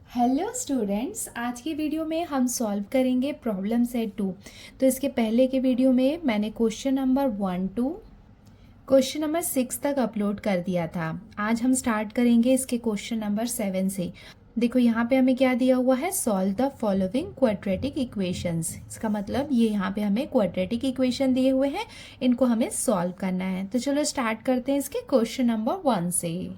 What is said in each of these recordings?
Hello students, आज की video में हम सॉल्व करेंगे प्रॉब्लम सेट 2। तो इसके पहले के वीडियो में मैंने question number 1 to question number 6 तक अपलोड कर दिया था। आज हम स्टार्ट करेंगे इसके क्वेश्चन नंबर 7 से। देखो यहाँ पे हमें क्या दिया हुआ है, solve the following quadratic equations. इसका मतलब ये यहाँ पे हमें क्वाड्रेटिक इक्वेशन दिए हुए हैं, इनको हमें सॉल्व करना है। तो चलो स्टार्ट करते हैं इसके क्वेश्चन नंबर 1 से।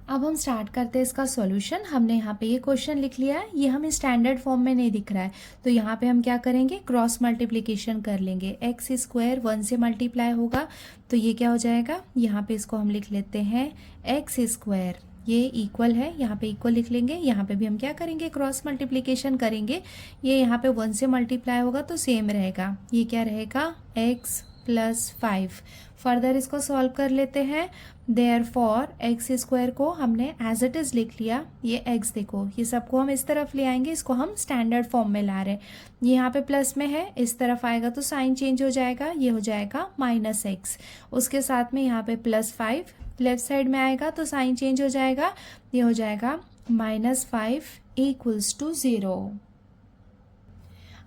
अब हम स्टार्ट करते हैं इसका सॉल्यूशन। हमने यहाँ पे ये क्वेश्चन लिख लिया है, ये हमें स्टैंडर्ड फॉर्म में नहीं दिख रहा है, तो यहाँ पे हम क्या करेंगे, क्रॉस मल्टीप्लिकेशन कर लेंगे। एक्स स्क्वायर 1 से मल्टीप्लाई होगा तो ये क्या हो जाएगा, यहाँ पे इसको हम लिख लेते हैं एक्स स्क्वायर, ये इक्वल है, यहाँ पे इक्वल लिख लेंगे। यहाँ पे भी हम क्या करेंगे, क्रॉस मल्टीप्लिकेशन करेंगे। ये यहाँ पे 1 से मल्टीप्लाई होगा तो सेम रहेगा, ये क्या रहेगा, एक्स प्लस 5। फर्दर इसको सॉल्व कर लेते हैं। देयरफॉर एक्स स्क्वायर को हमने एज इट इज़ लिख लिया। ये एक्स देखो, ये सबको हम इस तरफ ले आएंगे, इसको हम स्टैंडर्ड फॉर्म में ला रहे हैं। ये यहाँ पे प्लस में है, इस तरफ आएगा तो साइन चेंज हो जाएगा, ये हो जाएगा माइनस एक्स। उसके साथ में यहाँ पे +5 लेफ्ट साइड में आएगा तो साइन चेंज हो जाएगा, ये हो जाएगा -5 इक्वल्स टू 0।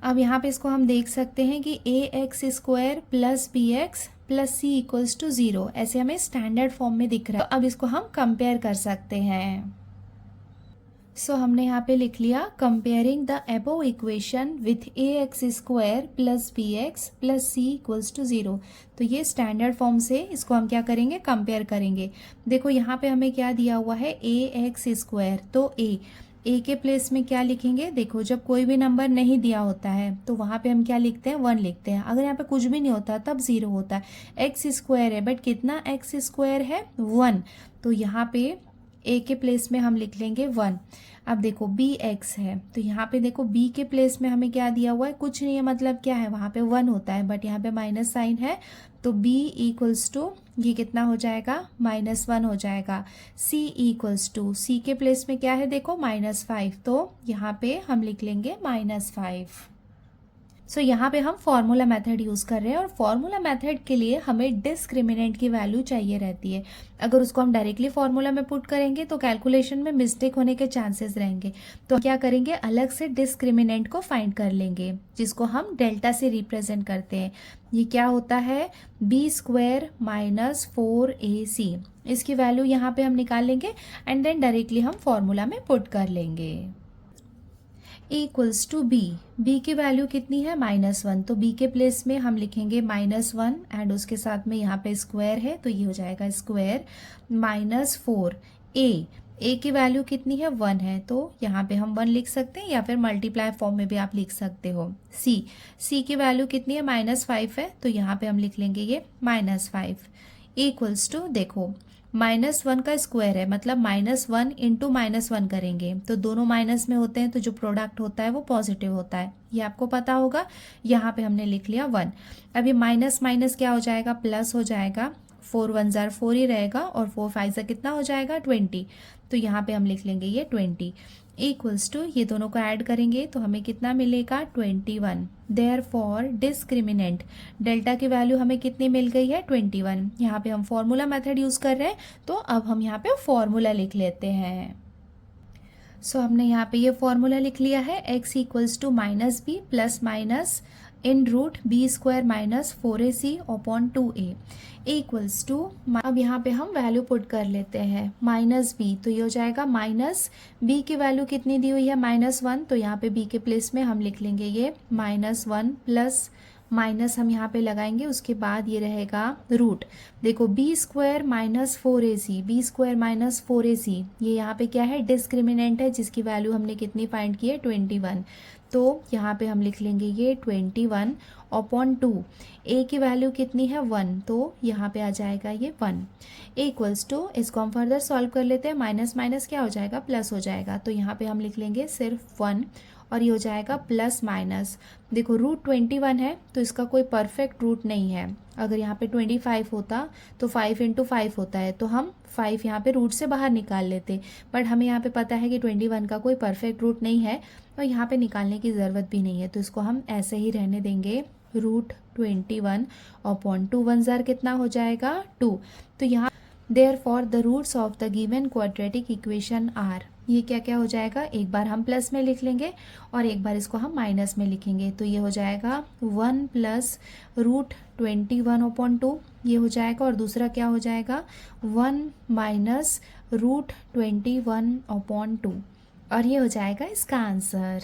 अब यहाँ पे इसको हम देख सकते हैं कि A x square plus B x plus C equals to 0, ऐसे हमें स्टैंडर्ड फॉर्म में दिख रहा है। तो अब इसको हम कंपेयर कर सकते हैं। सो हमने यहाँ पे लिख लिया, comparing the above equation with A x square plus B x plus C equals to 0। तो ये स्टैंडर्ड फॉर्म से इसको हम क्या करेंगे, कंपेयर करेंगे। देखो यहाँ पे हमें क्या दिया हुआ है, ए एक्स स्क्वायर, तो ए के प्लेस में क्या लिखेंगे। देखो जब कोई भी नंबर नहीं दिया होता है तो वहाँ पे हम क्या लिखते हैं, 1 लिखते हैं। अगर यहाँ पे कुछ भी नहीं होता तब 0 होता है। एक्स स्क्वायर है बट कितना एक्स स्क्वायर है, 1, तो यहाँ पे ए के प्लेस में हम लिख लेंगे 1। अब देखो बी एक्स है, तो यहाँ पे देखो बी के प्लेस में हमें क्या दिया हुआ है, कुछ नहीं है, मतलब क्या है, वहाँ पे 1 होता है बट यहाँ पे माइनस साइन है, तो b इक्वल्स टू ये कितना हो जाएगा, -1 हो जाएगा। c इक्वल्स टू, सी के प्लेस में क्या है, देखो -5, तो यहाँ पे हम लिख लेंगे -5। सो यहाँ पे हम फॉर्मूला मेथड यूज़ कर रहे हैं, और फॉर्मूला मेथड के लिए हमें डिस्क्रिमिनेंट की वैल्यू चाहिए रहती है। अगर उसको हम डायरेक्टली फॉर्मूला में पुट करेंगे तो कैलकुलेशन में मिस्टेक होने के चांसेस रहेंगे। तो क्या करेंगे, अलग से डिस्क्रिमिनेंट को फाइंड कर लेंगे, जिसको हम डेल्टा से रिप्रेजेंट करते हैं। ये क्या होता है, बी स्क्वायर माइनस 4ac, इसकी वैल्यू यहाँ पे हम निकाल लेंगे एंड देन डायरेक्टली हम फॉर्मूला में पुट कर लेंगे। इक्वल्स टू बी की वैल्यू कितनी है, -1, तो बी के प्लेस में हम लिखेंगे -1 एंड उसके साथ में यहाँ पे स्क्वायर है तो ये हो जाएगा स्क्वायर -4। ए की वैल्यू कितनी है, 1 है, तो यहाँ पे हम 1 लिख सकते हैं, या फिर मल्टीप्लाई फॉर्म में भी आप लिख सकते हो। सी की वैल्यू कितनी है, -5 है, तो यहाँ पे हम लिख लेंगे ये -5 इक्वल्स टू, देखो -1 का स्क्वायर है, मतलब -1 इंटू -1 करेंगे तो दोनों माइनस में होते हैं, तो जो प्रोडक्ट होता है वो पॉजिटिव होता है, ये आपको पता होगा। यहाँ पे हमने लिख लिया 1। अब ये माइनस माइनस क्या हो जाएगा, प्लस हो जाएगा। 4 1 जार 4 ही रहेगा, और 4 5 जार कितना हो जाएगा, 20, तो यहाँ पे हम लिख लेंगे ये 20 इक्वल्स टू, ये दोनों को ऐड करेंगे तो हमें कितना मिलेगा, 21। देयरफॉर डिस्क्रिमिनेंट, डेल्टा की वैल्यू हमें कितनी मिल गई है, 21। यहाँ पे हम फॉर्मूला मेथड यूज कर रहे हैं, तो अब हम यहाँ पे फॉर्मूला लिख लेते हैं। सो हमने यहाँ पे ये फॉर्मूला लिख लिया है, x equals to -b plus minus इन root b square minus 4ac upon 2a equals to, अब यहाँ पे हम वैल्यू पुट कर लेते हैं, -b, तो ये हो जाएगा -b की वैल्यू कितनी दी हुई है, -1, तो यहाँ पे b के प्लेस में हम लिख लेंगे ये -1 प्लस माइनस हम यहाँ पे लगाएंगे, उसके बाद ये रहेगा रूट। देखो b square minus 4ac, b square minus 4ac, ये यहाँ पे क्या है, डिस्क्रिमिनेंट है, जिसकी वैल्यू हमने कितनी फाइंड की है, 21, तो यहाँ पे हम लिख लेंगे ये 21 अपॉन 2। ए की वैल्यू कितनी है, 1, तो यहाँ पे आ जाएगा ये 1 इक्वल्स टू, इसको हम फर्दर सॉल्व कर लेते हैं, माइनस माइनस क्या हो जाएगा, प्लस हो जाएगा, तो यहाँ पे हम लिख लेंगे सिर्फ 1, और ये हो जाएगा प्लस माइनस। देखो रूट 21 है, तो इसका कोई परफेक्ट रूट नहीं है। अगर यहाँ पे 25 होता तो 5 इंटू 5 होता है, तो हम 5 यहाँ पे रूट से बाहर निकाल लेते, बट हमें यहाँ पे पता है कि 21 का कोई परफेक्ट रूट नहीं है, और यहाँ पे निकालने की ज़रूरत भी नहीं है, तो इसको हम ऐसे ही रहने देंगे। रूट 21 अपॉन 2 1 जार कितना हो जाएगा, 2, तो यहाँ therefore the roots of the given quadratic equation are, ये क्या क्या हो जाएगा, एक बार हम प्लस में लिख लेंगे और एक बार इसको हम माइनस में लिखेंगे। तो ये हो जाएगा 1 प्लस रूट 21/2 ये हो जाएगा, और दूसरा क्या हो जाएगा 1 माइनस रूट 21/2, और ये हो जाएगा इसका आंसर।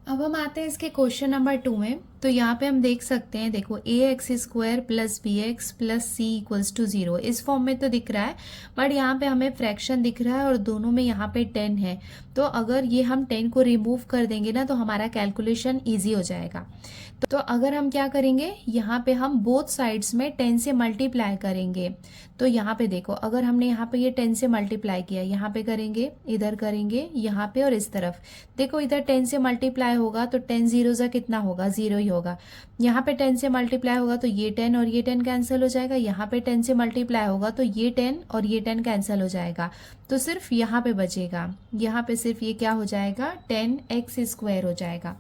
अब हम आते हैं इसके क्वेश्चन नंबर 2 में। तो यहाँ पे हम देख सकते हैं, देखो A x square plus B x plus C equals to 0 इस फॉर्म में तो दिख रहा है, बट यहाँ पे हमें फ्रैक्शन दिख रहा है और दोनों में यहाँ पे 10 है। तो अगर ये हम 10 को रिमूव कर देंगे ना तो हमारा कैलकुलेशन ईजी हो जाएगा। तो अगर हम क्या करेंगे, यहाँ पे हम बोथ साइड्स में 10 से मल्टीप्लाई करेंगे। तो यहाँ पे देखो, अगर हमने यहाँ पे ये 10 से मल्टीप्लाई किया, यहाँ पे करेंगे, इधर करेंगे, यहाँ पे और इस तरफ देखो, इधर 10 से मल्टीप्लाई होगा तो 10 जीरो सा कितना होगा, 0 ही होगा। यहाँ पे 10 से मल्टीप्लाई होगा तो ये 10 और ये 10 कैंसिल हो जाएगा। यहाँ पे 10 से मल्टीप्लाई होगा तो ये 10 और ये 10 कैंसिल हो जाएगा। तो सिर्फ यहाँ पे बचेगा, यहाँ पे सिर्फ ये क्या हो जाएगा 10x² हो जाएगा।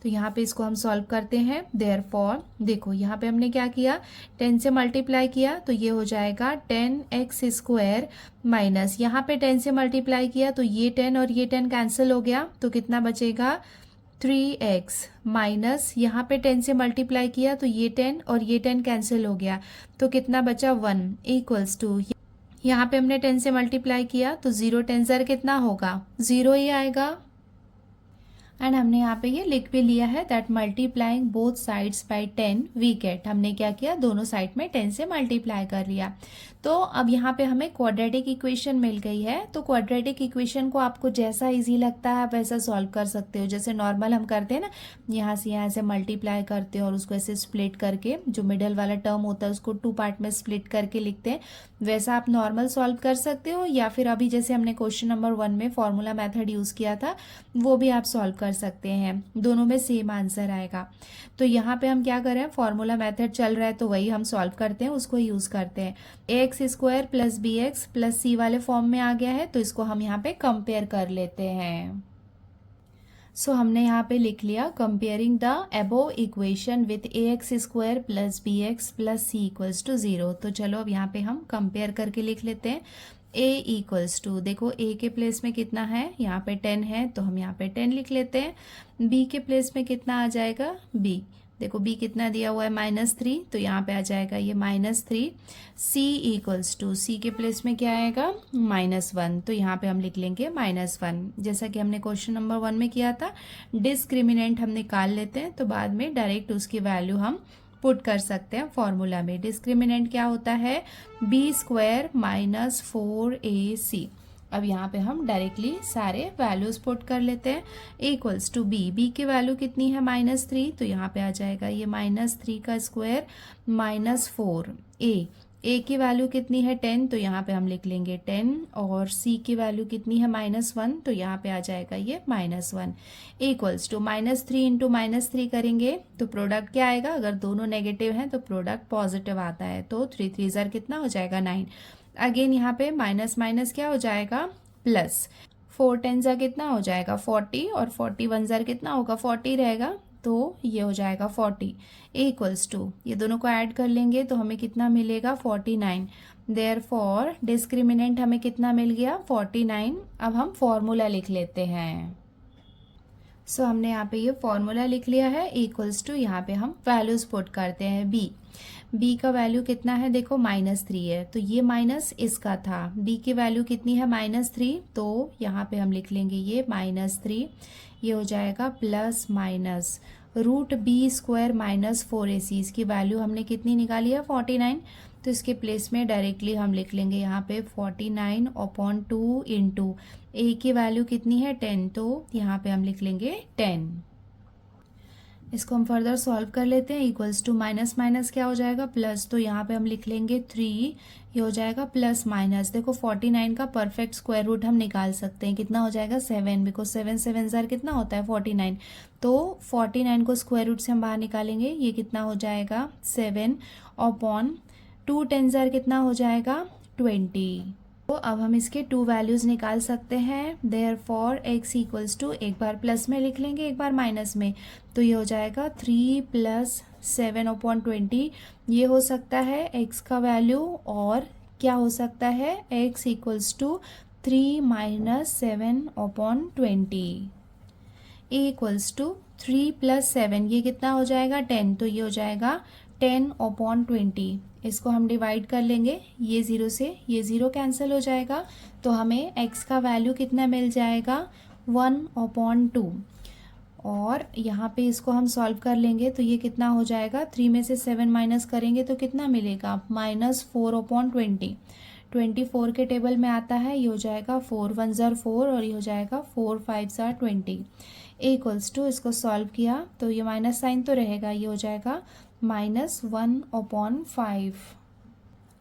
तो यहाँ पे इसको हम सॉल्व करते हैं। देयरफॉर देखो, यहाँ पे हमने क्या किया, 10 से मल्टीप्लाई किया तो ये हो जाएगा 10x² माइनस, यहाँ पे 10 से मल्टीप्लाई किया तो ये 10 और ये 10 कैंसिल हो गया, तो कितना बचेगा 3x माइनस, यहाँ पे 10 से मल्टीप्लाई किया तो ये 10 और ये 10 कैंसिल हो गया, तो कितना बचा 1 इक्वल्स टू, यहाँ पे हमने 10 से मल्टीप्लाई किया तो 0 10 ज़र कितना होगा, 0 ही आएगा। एंड हमने यहाँ पे ये लिख भी लिया है that multiplying both sides by 10 we get, हमने क्या किया, दोनों साइड में 10 से मल्टीप्लाई कर लिया। तो अब यहाँ पे हमें क्वाड्रेटिक इक्वेशन मिल गई है। तो क्वाड्रेटिक इक्वेशन को आपको जैसा इजी लगता है आप वैसा सॉल्व कर सकते हो। जैसे नॉर्मल हम करते हैं ना, यहाँ से मल्टीप्लाई करते हैं और उसको ऐसे स्प्लिट करके, जो मिडल वाला टर्म होता है उसको 2 पार्ट में स्प्लिट करके लिखते हैं, वैसा आप नॉर्मल सॉल्व कर सकते हो। या फिर अभी जैसे हमने क्वेश्चन नंबर 1 में फॉर्मूला मेथड यूज़ किया था, वो भी आप सॉल्व कर सकते हैं, दोनों में सेम आंसर आएगा। तो यहाँ पे हम क्या करें, फॉर्मूला मेथड चल रहा है तो वही हम सॉल्व करते हैं, उसको यूज़ करते हैं। ax² plus B x plus C वाले फॉर्म में आ गया है, तो इसको हम यहाँ पे कंपेयर कर लेते हैं। सो हमने यहाँ पे लिख लिया, comparing the above equation with ax² plus B x plus C equals to 0। तो चलो अब यहाँ पे हम कंपेयर करके लिख लेते हैं। a इक्वल्स टू, देखो a के प्लेस में कितना है, यहाँ पे 10 है तो हम यहाँ पे 10 लिख लेते हैं। b के प्लेस में कितना आ जाएगा, b, देखो b कितना दिया हुआ है -3, तो यहाँ पे आ जाएगा ये -3। c इक्वल्स टू, c के प्लेस में क्या आएगा -1, तो यहाँ पे हम लिख लेंगे -1। जैसा कि हमने क्वेश्चन नंबर 1 में किया था, डिस्क्रिमिनेंट हम निकाल लेते हैं तो बाद में डायरेक्ट उसकी वैल्यू हम पुट कर सकते हैं फॉर्मूला में। डिस्क्रिमिनेंट क्या होता है, b² माइनस 4ac। अब यहाँ पे हम डायरेक्टली सारे वैल्यूज पुट कर लेते हैं। इक्वल्स टू b की वैल्यू कितनी है -3, तो यहाँ पे आ जाएगा ये -3 का स्क्वायर माइनस 4a। a की वैल्यू कितनी है 10, तो यहाँ पे हम लिख लेंगे 10, और c की वैल्यू कितनी है -1, तो यहाँ पे आ जाएगा ये -1। इक्वल्स टू -3 इंटू -3 करेंगे तो प्रोडक्ट क्या आएगा, अगर दोनों नेगेटिव हैं तो प्रोडक्ट पॉजिटिव आता है, तो 3 3 ज़र कितना हो जाएगा 9। अगेन यहाँ पे माइनस माइनस क्या हो जाएगा प्लस, 4 10 ज़र कितना हो जाएगा 40, और 41 ज़र कितना होगा 40 रहेगा, तो ये हो जाएगा 40। इक्वल्स टू, ये दोनों को ऐड कर लेंगे तो हमें कितना मिलेगा 49। देयरफॉर डिस्क्रिमिनेंट हमें कितना मिल गया 49। अब हम फॉर्मूला लिख लेते हैं। सो हमने यहाँ पे ये फॉर्मूला लिख लिया है। इक्वल्स टू, यहाँ पे हम वैल्यूज पुट करते हैं। b का वैल्यू कितना है, देखो -3 है, तो ये माइनस इसका था। b की वैल्यू कितनी है -3, तो यहाँ पे हम लिख लेंगे ये -3, ये हो जाएगा plus minus √b² minus 4ac। इसकी वैल्यू हमने कितनी निकाली है 49, तो इसके प्लेस में डायरेक्टली हम लिख लेंगे यहाँ पे 49/2 इंटू a की वैल्यू कितनी है 10, तो यहाँ पे हम लिख लेंगे 10। इसको हम फर्दर सॉल्व कर लेते हैं। इक्वल्स टू माइनस माइनस क्या हो जाएगा प्लस, तो यहाँ पे हम लिख लेंगे 3, ये हो जाएगा प्लस माइनस। देखो 49 का परफेक्ट स्क्वायर रूट हम निकाल सकते हैं, कितना हो जाएगा 7, बिकॉज 7 7 ज़र कितना होता है 49, तो 49 को स्क्वायर रूट से हम बाहर निकालेंगे, ये कितना हो जाएगा 7/2 10 ज़र कितना हो जाएगा 20। तो अब हम इसके टू वैल्यूज़ निकाल सकते हैं। देयरफॉर x इक्वल्स टू, एक बार प्लस में लिख लेंगे एक बार माइनस में, तो ये हो जाएगा 3 + 7/20। ये हो सकता है x का वैल्यू, और क्या हो सकता है x equals to 3 - 7/20। A equals to 3 + 7, ये कितना हो जाएगा 10, तो ये हो जाएगा 10/20। इसको हम डिवाइड कर लेंगे, ये ज़ीरो से ये ज़ीरो कैंसिल हो जाएगा, तो हमें x का वैल्यू कितना मिल जाएगा 1/2। और यहाँ पे इसको हम सॉल्व कर लेंगे, तो ये कितना हो जाएगा, 3 में से 7 माइनस करेंगे तो कितना मिलेगा -4/20। 24 के टेबल में आता है, ये हो जाएगा 4 × 1 = 4 और ये हो जाएगा 4 × 5 = 20। ए इक्वल्स टू, इसको सॉल्व किया तो ये माइनस साइन तो रहेगा, ये हो जाएगा -1/5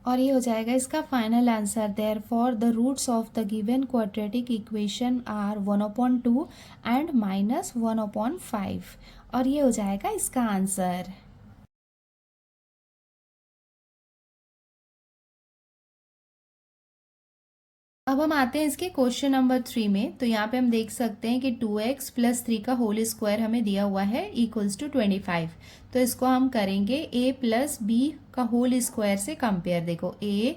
और ये हो जाएगा इसका final answer. Therefore the roots of the given quadratic equation are 1/2 and -1/5 और ये हो जाएगा इसका आंसर। अब हम आते हैं इसके क्वेश्चन नंबर 3 में। तो यहाँ पे हम देख सकते हैं कि 2x + 3 का होल स्क्वायर हमें दिया हुआ है इक्वल्स टू 25। तो इसको हम करेंगे a + b का होल स्क्वायर से कंपेयर। देखो a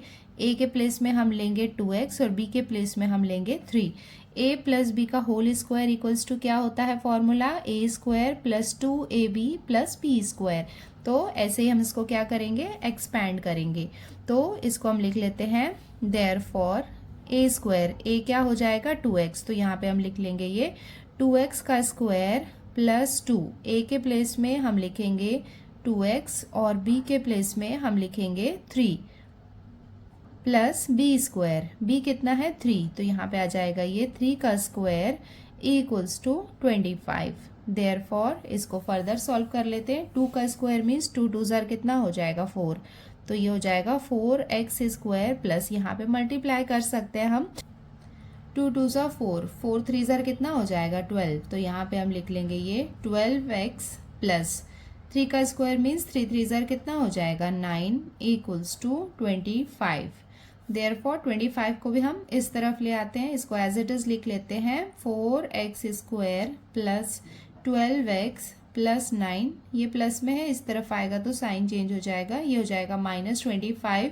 के प्लेस में हम लेंगे 2x और b के प्लेस में हम लेंगे 3। a + b का होल स्क्वायर इक्वल्स टू क्या होता है फॉर्मूला, a² + 2ab + b²। तो ऐसे ही हम इसको क्या करेंगे, एक्सपैंड करेंगे। तो इसको हम लिख लेते हैं देयरफॉर a², a क्या हो जाएगा 2x, तो यहाँ पे हम लिख लेंगे ये 2x का स्क्वायर + 2। a के प्लेस में हम लिखेंगे 2x और b के प्लेस में हम लिखेंगे 3 + b²। b कितना है 3, तो यहाँ पे आ जाएगा ये 3 का स्क्वायर इक्वल्स टू 25। देयरफॉर इसको फर्दर सॉल्व कर लेते हैं। 2 का स्क्वायर मीन्स 2 × 2 = कितना हो जाएगा 4, तो ये हो जाएगा 4x² प्लस यहाँ पे मल्टीप्लाई कर सकते हैं हम 2 × 2 = 4, 4 × 3 = कितना हो जाएगा 12, तो यहाँ पे हम लिख लेंगे ये 12x प्लस 3 का स्क्वायर मीन्स 3 × 3 = कितना हो जाएगा 9 इक्वल्स टू 25। देयरफॉर 25 को भी हम इस तरफ ले आते हैं, इसको एज इट इज लिख लेते हैं 4x² प्लस 12x प्लस 9, ये प्लस में है, इस तरफ आएगा तो साइन चेंज हो जाएगा, ये हो जाएगा -25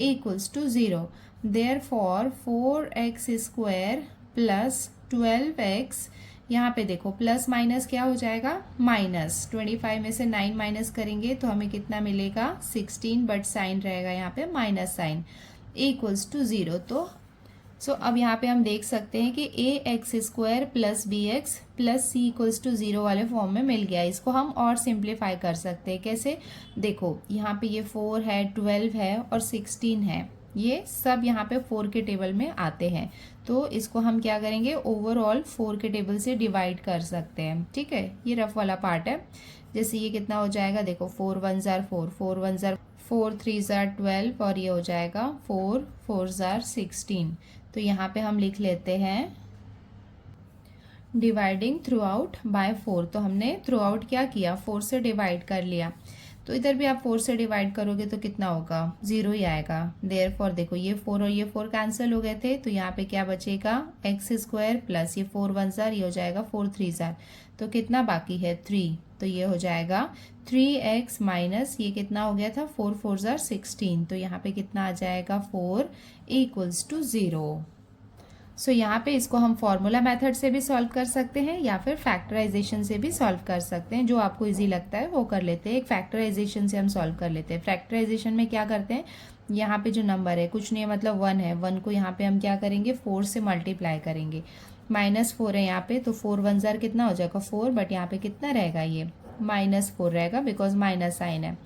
equals to 0। Therefore 4x² plus 12x, यहाँ पे देखो प्लस माइनस क्या हो जाएगा माइनस, 25 में से 9 माइनस करेंगे तो हमें कितना मिलेगा 16, बट साइन रहेगा यहाँ पे माइनस साइन इक्वल्स टू 0। तो अब यहाँ पे हम देख सकते हैं कि ax² plus bx plus c equals to 0 वाले फॉर्म में मिल गया। इसको हम और सिंप्लीफाई कर सकते हैं, कैसे, देखो यहाँ पे ये 4 है, 12 है और 16 है, ये सब यहाँ पे 4 के टेबल में आते हैं। तो इसको हम क्या करेंगे, ओवरऑल 4 के टेबल से डिवाइड कर सकते हैं। ठीक है, ये रफ वाला पार्ट है। जैसे ये कितना हो जाएगा, देखो 4 × 1 = 4, 4 × 1 = 4, 3 = 12 और ये हो जाएगा 4 × 4 = 16। तो यहाँ पे हम लिख लेते हैं डिवाइडिंग थ्रू आउट बाय 4। तो हमने थ्रू आउट क्या किया, 4 से डिवाइड कर लिया। तो इधर भी आप 4 से डिवाइड करोगे तो कितना होगा, 0 ही आएगा। देयरफॉर देखो ये 4 और ये 4 कैंसिल हो गए थे, तो यहाँ पे क्या बचेगा x² प्लस ये 4 × 1 = ये हो जाएगा 4 × 3 = तो कितना बाकी है 3, तो ये हो जाएगा 3x माइनस ये कितना हो गया था 4 × 4 = 16, तो यहाँ पे कितना आ जाएगा 4 इक्वल्स टू 0। सो यहाँ पे इसको हम फॉर्मूला मेथड से भी सॉल्व कर सकते हैं या फिर फैक्टराइजेशन से भी सॉल्व कर सकते हैं, जो आपको इजी लगता है वो कर लेते हैं। एक फैक्टराइजेशन से हम सॉल्व कर लेते हैं। फैक्टराइजेशन में क्या करते हैं, यहाँ पे जो नंबर है कुछ नहीं है, मतलब 1 है, 1 को यहाँ पे हम क्या करेंगे 4 से मल्टीप्लाई करेंगे। -4 है यहाँ पे, तो 4 × 1 = कितना हो जाएगा 4, बट यहाँ पे कितना रहेगा ये -4 रहेगा बिकॉज माइनस साइन है।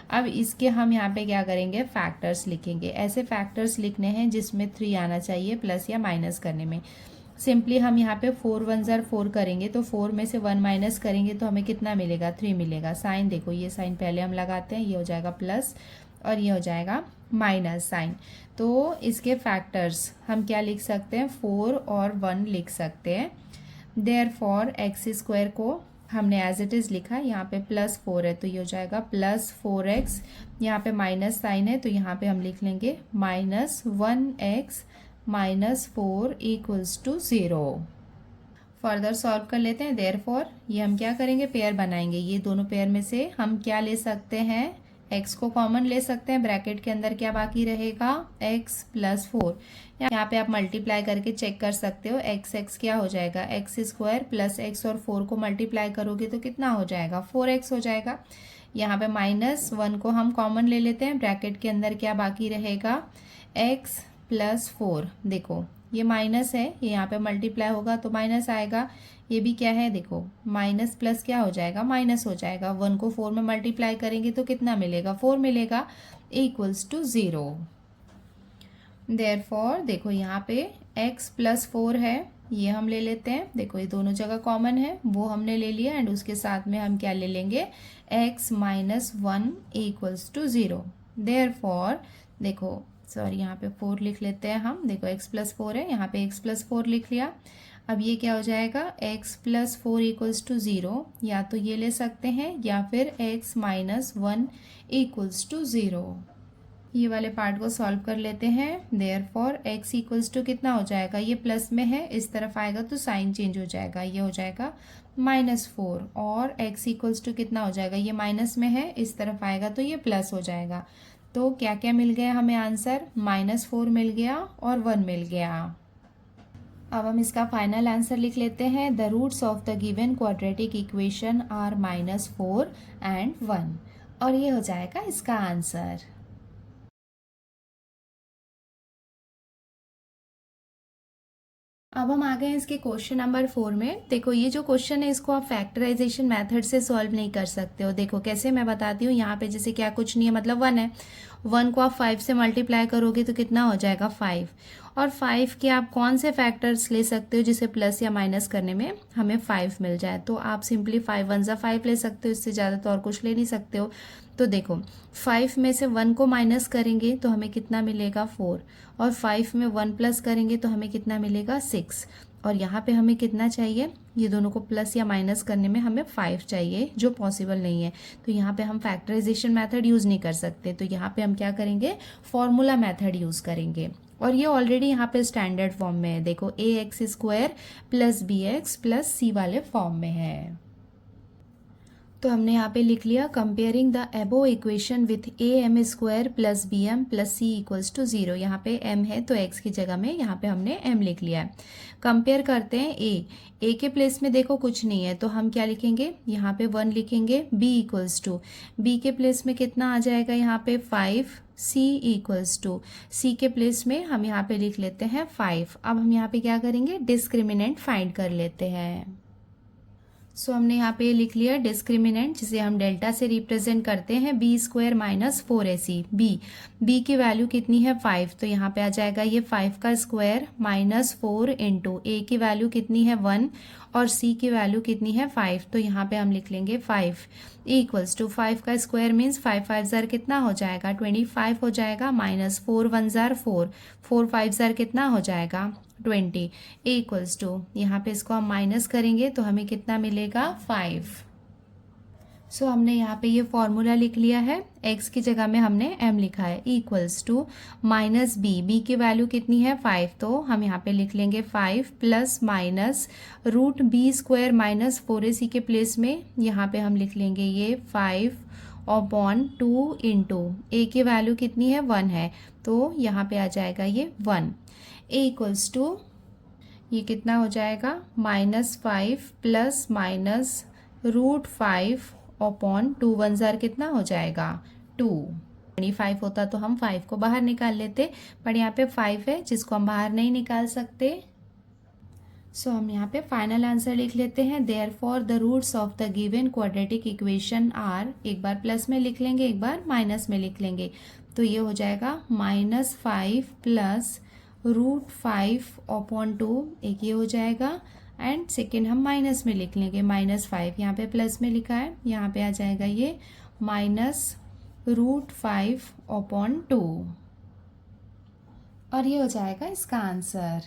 अब इसके हम यहाँ पे क्या करेंगे, फैक्टर्स लिखेंगे। ऐसे फैक्टर्स लिखने हैं जिसमें 3 आना चाहिए प्लस या माइनस करने में। सिंपली हम यहाँ पे 4 × 1 = 4 करेंगे, तो 4 में से 1 माइनस करेंगे तो हमें कितना मिलेगा 3 मिलेगा। साइन देखो, ये साइन पहले हम लगाते हैं, ये हो जाएगा प्लस और ये हो जाएगा माइनस साइन। तो इसके फैक्टर्स हम क्या लिख सकते हैं, 4 और 1 लिख सकते हैं। देयरफॉर x² को हमने एज इट इज़ लिखा, यहाँ पे +4 है तो ये हो जाएगा +4x, यहाँ पे माइनस साइन है तो यहाँ पे हम लिख लेंगे -1x -4 equals to 0। Further solve कर लेते हैं। देयरफॉर ये हम क्या करेंगे, पेयर बनाएंगे। ये दोनों पेयर में से हम क्या ले सकते हैं, x को कॉमन ले सकते हैं। ब्रैकेट के अंदर क्या बाकी रहेगा, x प्लस 4। यहाँ पे आप मल्टीप्लाई करके चेक कर सकते हो। x क्या हो जाएगा, एक्स स्क्वायर प्लस x और 4 को मल्टीप्लाई करोगे तो कितना हो जाएगा, 4x हो जाएगा। यहाँ पे -1 को हम कॉमन ले लेते हैं। ब्रैकेट के अंदर क्या बाकी रहेगा, x प्लस 4। देखो ये माइनस है, ये यहाँ पे मल्टीप्लाई होगा तो माइनस आएगा। ये भी क्या है, देखो माइनस प्लस क्या हो जाएगा, माइनस हो जाएगा। 1 को 4 में मल्टीप्लाई करेंगे तो कितना मिलेगा, 4 मिलेगा, इक्वल्स टू 0। देयरफॉर देखो यहाँ पे x प्लस 4 है, ये हम ले लेते हैं। देखो ये दोनों जगह कॉमन है, वो हमने ले लिया। एंड उसके साथ में हम क्या ले लेंगे, x minus 1 equals to 0। Therefore देखो, सॉरी यहाँ पे 4 लिख लेते हैं हम। देखो x प्लस 4 है, यहाँ पे x प्लस 4 लिख लिया। अब ये क्या हो जाएगा, x प्लस 4 इक्वल्स टू 0। या तो ये ले सकते हैं या फिर x माइनस 1 इक्वल्स टू 0। ये वाले पार्ट को सॉल्व कर लेते हैं। देयरफॉर x इक्वल्स टू कितना हो जाएगा, ये प्लस में है, इस तरफ आएगा तो साइन चेंज हो जाएगा, ये हो जाएगा -4। और x इक्वल्स टू कितना हो जाएगा, ये माइनस में है, इस तरफ आएगा तो ये प्लस हो जाएगा। तो क्या क्या मिल गया हमें आंसर, -4 मिल गया और 1 मिल गया। अब हम इसका फाइनल आंसर लिख लेते हैं। The roots of the given quadratic equation are -4 and 1। और ये हो जाएगा इसका आंसर। अब हम आ गए हैं इसके क्वेश्चन नंबर 4 में। देखो ये जो क्वेश्चन है इसको आप फैक्टराइजेशन मेथड से सॉल्व नहीं कर सकते हो। देखो कैसे, मैं बताती हूँ। यहाँ पे जैसे क्या कुछ नहीं है, मतलब 1 है, 1 को आप 5 से मल्टीप्लाई करोगे तो कितना हो जाएगा, 5। और 5 के आप कौन से फैक्टर्स ले सकते हो जिसे प्लस या माइनस करने में हमें 5 मिल जाए। तो आप सिंपली 5 1 जा 5 ले सकते हो, इससे ज़्यादा तो और कुछ ले नहीं सकते हो। तो देखो 5 में से 1 को माइनस करेंगे तो हमें कितना मिलेगा, 4। और 5 में 1 प्लस करेंगे तो हमें कितना मिलेगा, 6। और यहाँ पे हमें कितना चाहिए, ये दोनों को प्लस या माइनस करने में हमें 5 चाहिए, जो पॉसिबल नहीं है। तो यहाँ पे हम फैक्टराइजेशन मेथड यूज़ नहीं कर सकते। तो यहाँ पे हम क्या करेंगे, फॉर्मूला मेथड यूज़ करेंगे। और ये ऑलरेडी यहाँ पे स्टैंडर्ड फॉर्म में है। देखो ax² plus bx plus c वाले फॉर्म में है। तो हमने यहाँ पे लिख लिया, comparing the above equation with am² plus bm plus c equals to 0। यहाँ पे m है तो x की जगह में यहाँ पे हमने m लिख लिया है। कंपेयर करते हैं a के प्लेस में देखो कुछ नहीं है तो हम क्या लिखेंगे, यहाँ पे 1 लिखेंगे। b इक्वल्स टू b के प्लेस में कितना आ जाएगा, यहाँ पे 5। c इक्वल्स टू c के प्लेस में हम यहाँ पे लिख लेते हैं 5। अब हम यहाँ पे क्या करेंगे, डिस्क्रिमिनेंट फाइंड कर लेते हैं। सो हमने यहाँ पे लिख लिया डिस्क्रिमिनेंट, जिसे हम डेल्टा से रिप्रेजेंट करते हैं, b² माइनस 4ac। b की वैल्यू कितनी है, 5। तो यहाँ पे आ जाएगा ये 5 का स्क्वायर माइनस 4 इंटू a की वैल्यू कितनी है, 1, और c की वैल्यू कितनी है, 5। तो यहाँ पे हम लिख लेंगे 5 इक्वल्स टू 5 का स्क्वायर मीन्स 5 5 ज़ार कितना हो जाएगा, 25 हो जाएगा, माइनस 4 1 ज़ार 4, 4 5 ज़ार कितना हो जाएगा, 20 इक्वल्स टू, यहाँ पे इसको हम माइनस करेंगे तो हमें कितना मिलेगा, 5। सो हमने यहाँ पे ये फॉर्मूला लिख लिया है। x की जगह में हमने m लिखा है, इक्वल्स टू माइनस b की वैल्यू कितनी है, 5। तो हम यहाँ पे लिख लेंगे 5 plus minus root b² minus 4ac के प्लेस में यहाँ पे हम लिख लेंगे ये 5/2 इंटू a की वैल्यू कितनी है, 1 है, तो यहाँ पे आ जाएगा ये 1 इक्वल्स टू, ये कितना हो जाएगा, -5 प्लस माइनस रूट 5/2, 1 ज़ार कितना हो जाएगा, 2। 25 होता तो हम 5 को बाहर निकाल लेते, पर यहाँ पे 5 है जिसको हम बाहर नहीं निकाल सकते। सो हम यहाँ पे फाइनल आंसर लिख लेते हैं। Therefore the roots of the given quadratic equation are, एक बार प्लस में लिख लेंगे, एक बार माइनस में लिख लेंगे। तो ये हो जाएगा -5 प्लस रूट 5/2, एक ये हो जाएगा, एंड सेकेंड हम माइनस में लिख लेंगे, -5, यहाँ पे प्लस में लिखा है, यहाँ पे आ जाएगा ये माइनस रूट 5/2, और ये हो जाएगा इसका आंसर।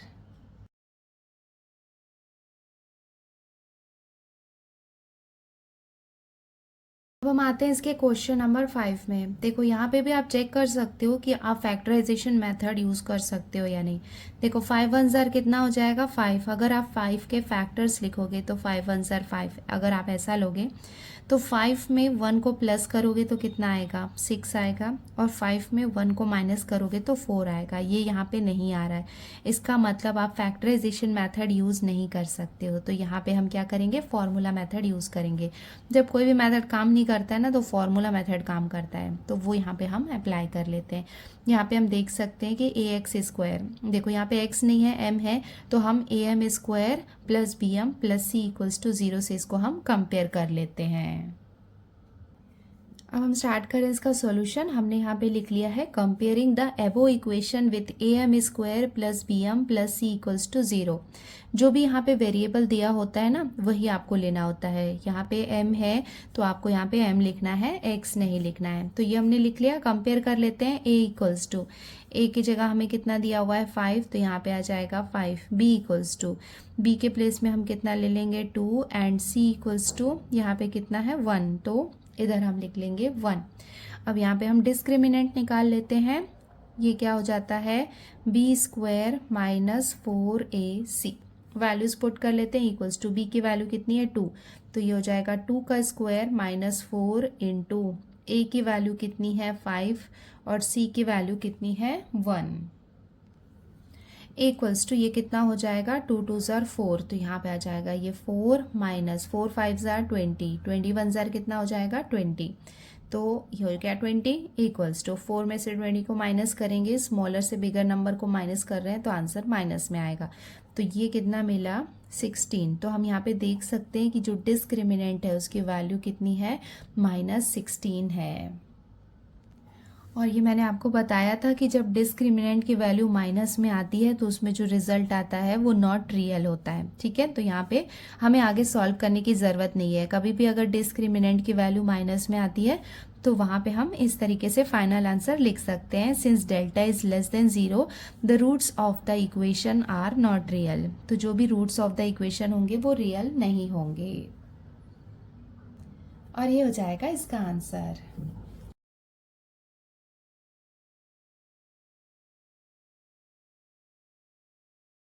अब हम आते हैं इसके क्वेश्चन नंबर 5 में। देखो यहाँ पे भी आप चेक कर सकते हो कि आप फैक्टराइजेशन मेथड यूज़ कर सकते हो या नहीं। देखो 5 वन ज़ार कितना हो जाएगा 5। अगर आप 5 के फैक्टर्स लिखोगे तो 5 वन ज़ार 5। अगर आप ऐसा लोगे तो 5 में 1 को प्लस करोगे तो कितना आएगा 6 आएगा, और 5 में 1 को माइनस करोगे तो 4 आएगा। ये यहाँ पे नहीं आ रहा है, इसका मतलब आप फैक्टराइजेशन मेथड यूज़ नहीं कर सकते हो। तो यहाँ पे हम क्या करेंगे, फॉर्मूला मेथड यूज़ करेंगे। जब कोई भी मेथड काम नहीं करता है ना, तो फॉर्मूला मेथड काम करता है, तो वो यहाँ पे हम अप्लाई कर लेते हैं। यहाँ पे हम देख सकते हैं कि ए एक्स स्क्वायर, देखो यहाँ पे एक्स नहीं है एम है, तो हम a m square plus b m plus C equals to 0 से इसको हम कंपेयर कर लेते हैं। अब हम स्टार्ट करें इसका सॉल्यूशन। हमने यहाँ पे लिख लिया है comparing the above equation with a m square plus b m plus C equals to 0। जो भी यहाँ पे वेरिएबल दिया होता है ना, वही आपको लेना होता है। यहाँ पे m है तो आपको यहाँ पे m लिखना है, x नहीं लिखना है। तो ये हमने लिख लिया। कंपेयर कर लेते हैं। a इक्वल्स टू, a की जगह हमें कितना दिया हुआ है 5, तो यहाँ पे आ जाएगा 5। b इक्वल्स टू, b के प्लेस में हम कितना ले लेंगे 2, एंड c इक्वल्स टू यहाँ पे कितना है 1, तो इधर हम लिख लेंगे 1। अब यहाँ पे हम डिस्क्रिमिनेंट निकाल लेते हैं। ये क्या हो जाता है b square minus 4ac। Values put कर लेते हैं। इक्वल्स टू बी की वैल्यू कितनी है 2, तो ये हो जाएगा 2 का स्क्वायर माइनस 4 इंटू ए की वैल्यू कितनी है 5 और सी की वैल्यू कितनी है 1। इक्वल्स टू ये कितना हो जाएगा 2 2 ज़ार 4, तो यहाँ पे आ जाएगा ये 4 माइनस 4 5 ज़ार 20, 21 ज़ार कितना हो जाएगा 20, तो ये हो गया 20। इक्वल्स टू 4 में से 20 को माइनस करेंगे, स्मॉलर से बिगर नंबर को माइनस कर रहे हैं तो आंसर माइनस में आएगा। तो ये कितना मिला 16। तो हम यहाँ पे देख सकते हैं कि जो डिस्क्रिमिनेंट है उसकी वैल्यू कितनी है -16 है। और ये मैंने आपको बताया था कि जब डिस्क्रिमिनेंट की वैल्यू माइनस में आती है तो उसमें जो रिजल्ट आता है वो नॉट रियल होता है। ठीक है, तो यहाँ पे हमें आगे सॉल्व करने की ज़रूरत नहीं है। कभी भी अगर डिस्क्रिमिनेंट की वैल्यू माइनस में आती है तो वहाँ पे हम इस तरीके से फाइनल आंसर लिख सकते हैं, since delta is less than 0 the roots of the equation are not real. तो जो भी रूट्स ऑफ द इक्वेशन होंगे वो रियल नहीं होंगे, और ये हो जाएगा इसका आंसर।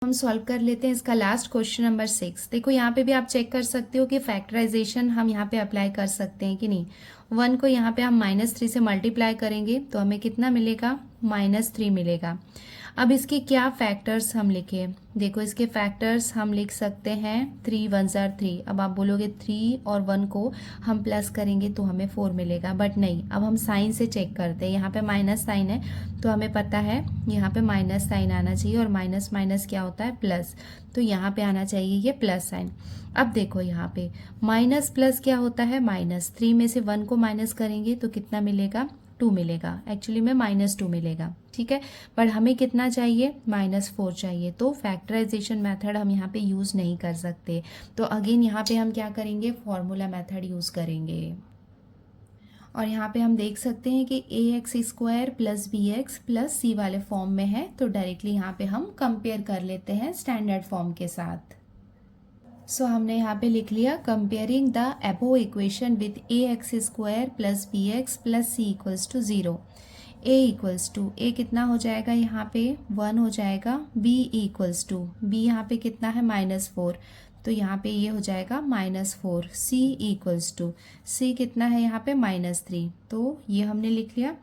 हम सॉल्व कर लेते हैं इसका लास्ट क्वेश्चन नंबर 6। देखो यहाँ पे भी आप चेक कर सकते हो कि फैक्टराइजेशन हम यहाँ पे अप्लाई कर सकते हैं कि नहीं। 1 को यहाँ पे हम -3 से मल्टीप्लाई करेंगे तो हमें कितना मिलेगा -3 मिलेगा। अब इसके क्या फैक्टर्स हम लिखें, देखो इसके फैक्टर्स हम लिख सकते हैं 3 1 ज़ार 3। अब आप बोलोगे 3 और 1 को हम प्लस करेंगे तो हमें 4 मिलेगा, बट नहीं। अब हम साइन से चेक करते हैं। यहाँ पे माइनस साइन है तो हमें पता है यहाँ पे माइनस साइन आना चाहिए, और माइनस माइनस क्या होता है प्लस, तो यहाँ पे आना चाहिए ये प्लस साइन। अब देखो यहाँ पे माइनस प्लस क्या होता है माइनस, 3 में से 1 को माइनस करेंगे तो कितना मिलेगा 2 मिलेगा, एक्चुअली में -2 मिलेगा। ठीक है, पर हमें कितना चाहिए -4 चाहिए, तो फैक्टराइजेशन मेथड हम यहाँ पे यूज़ नहीं कर सकते। तो अगेन यहाँ पे हम क्या करेंगे, फॉर्मूला मेथड यूज़ करेंगे। और यहाँ पे हम देख सकते हैं कि A x square plus B x plus C वाले फॉर्म में है, तो डायरेक्टली यहाँ पे हम कंपेयर कर लेते हैं स्टैंडर्ड फॉर्म के साथ। सो हमने यहाँ पे लिख लिया comparing the above equation with A x square plus B x plus C equals to 0। A equals to A कितना हो जाएगा यहाँ पे 1 हो जाएगा, बी इक्वल्स टू बी यहाँ पे कितना है -4, तो यहाँ पे ये हो जाएगा -4। सी इक्वल्स टू सी कितना है यहाँ पे -3, तो ये हमने लिख लिया।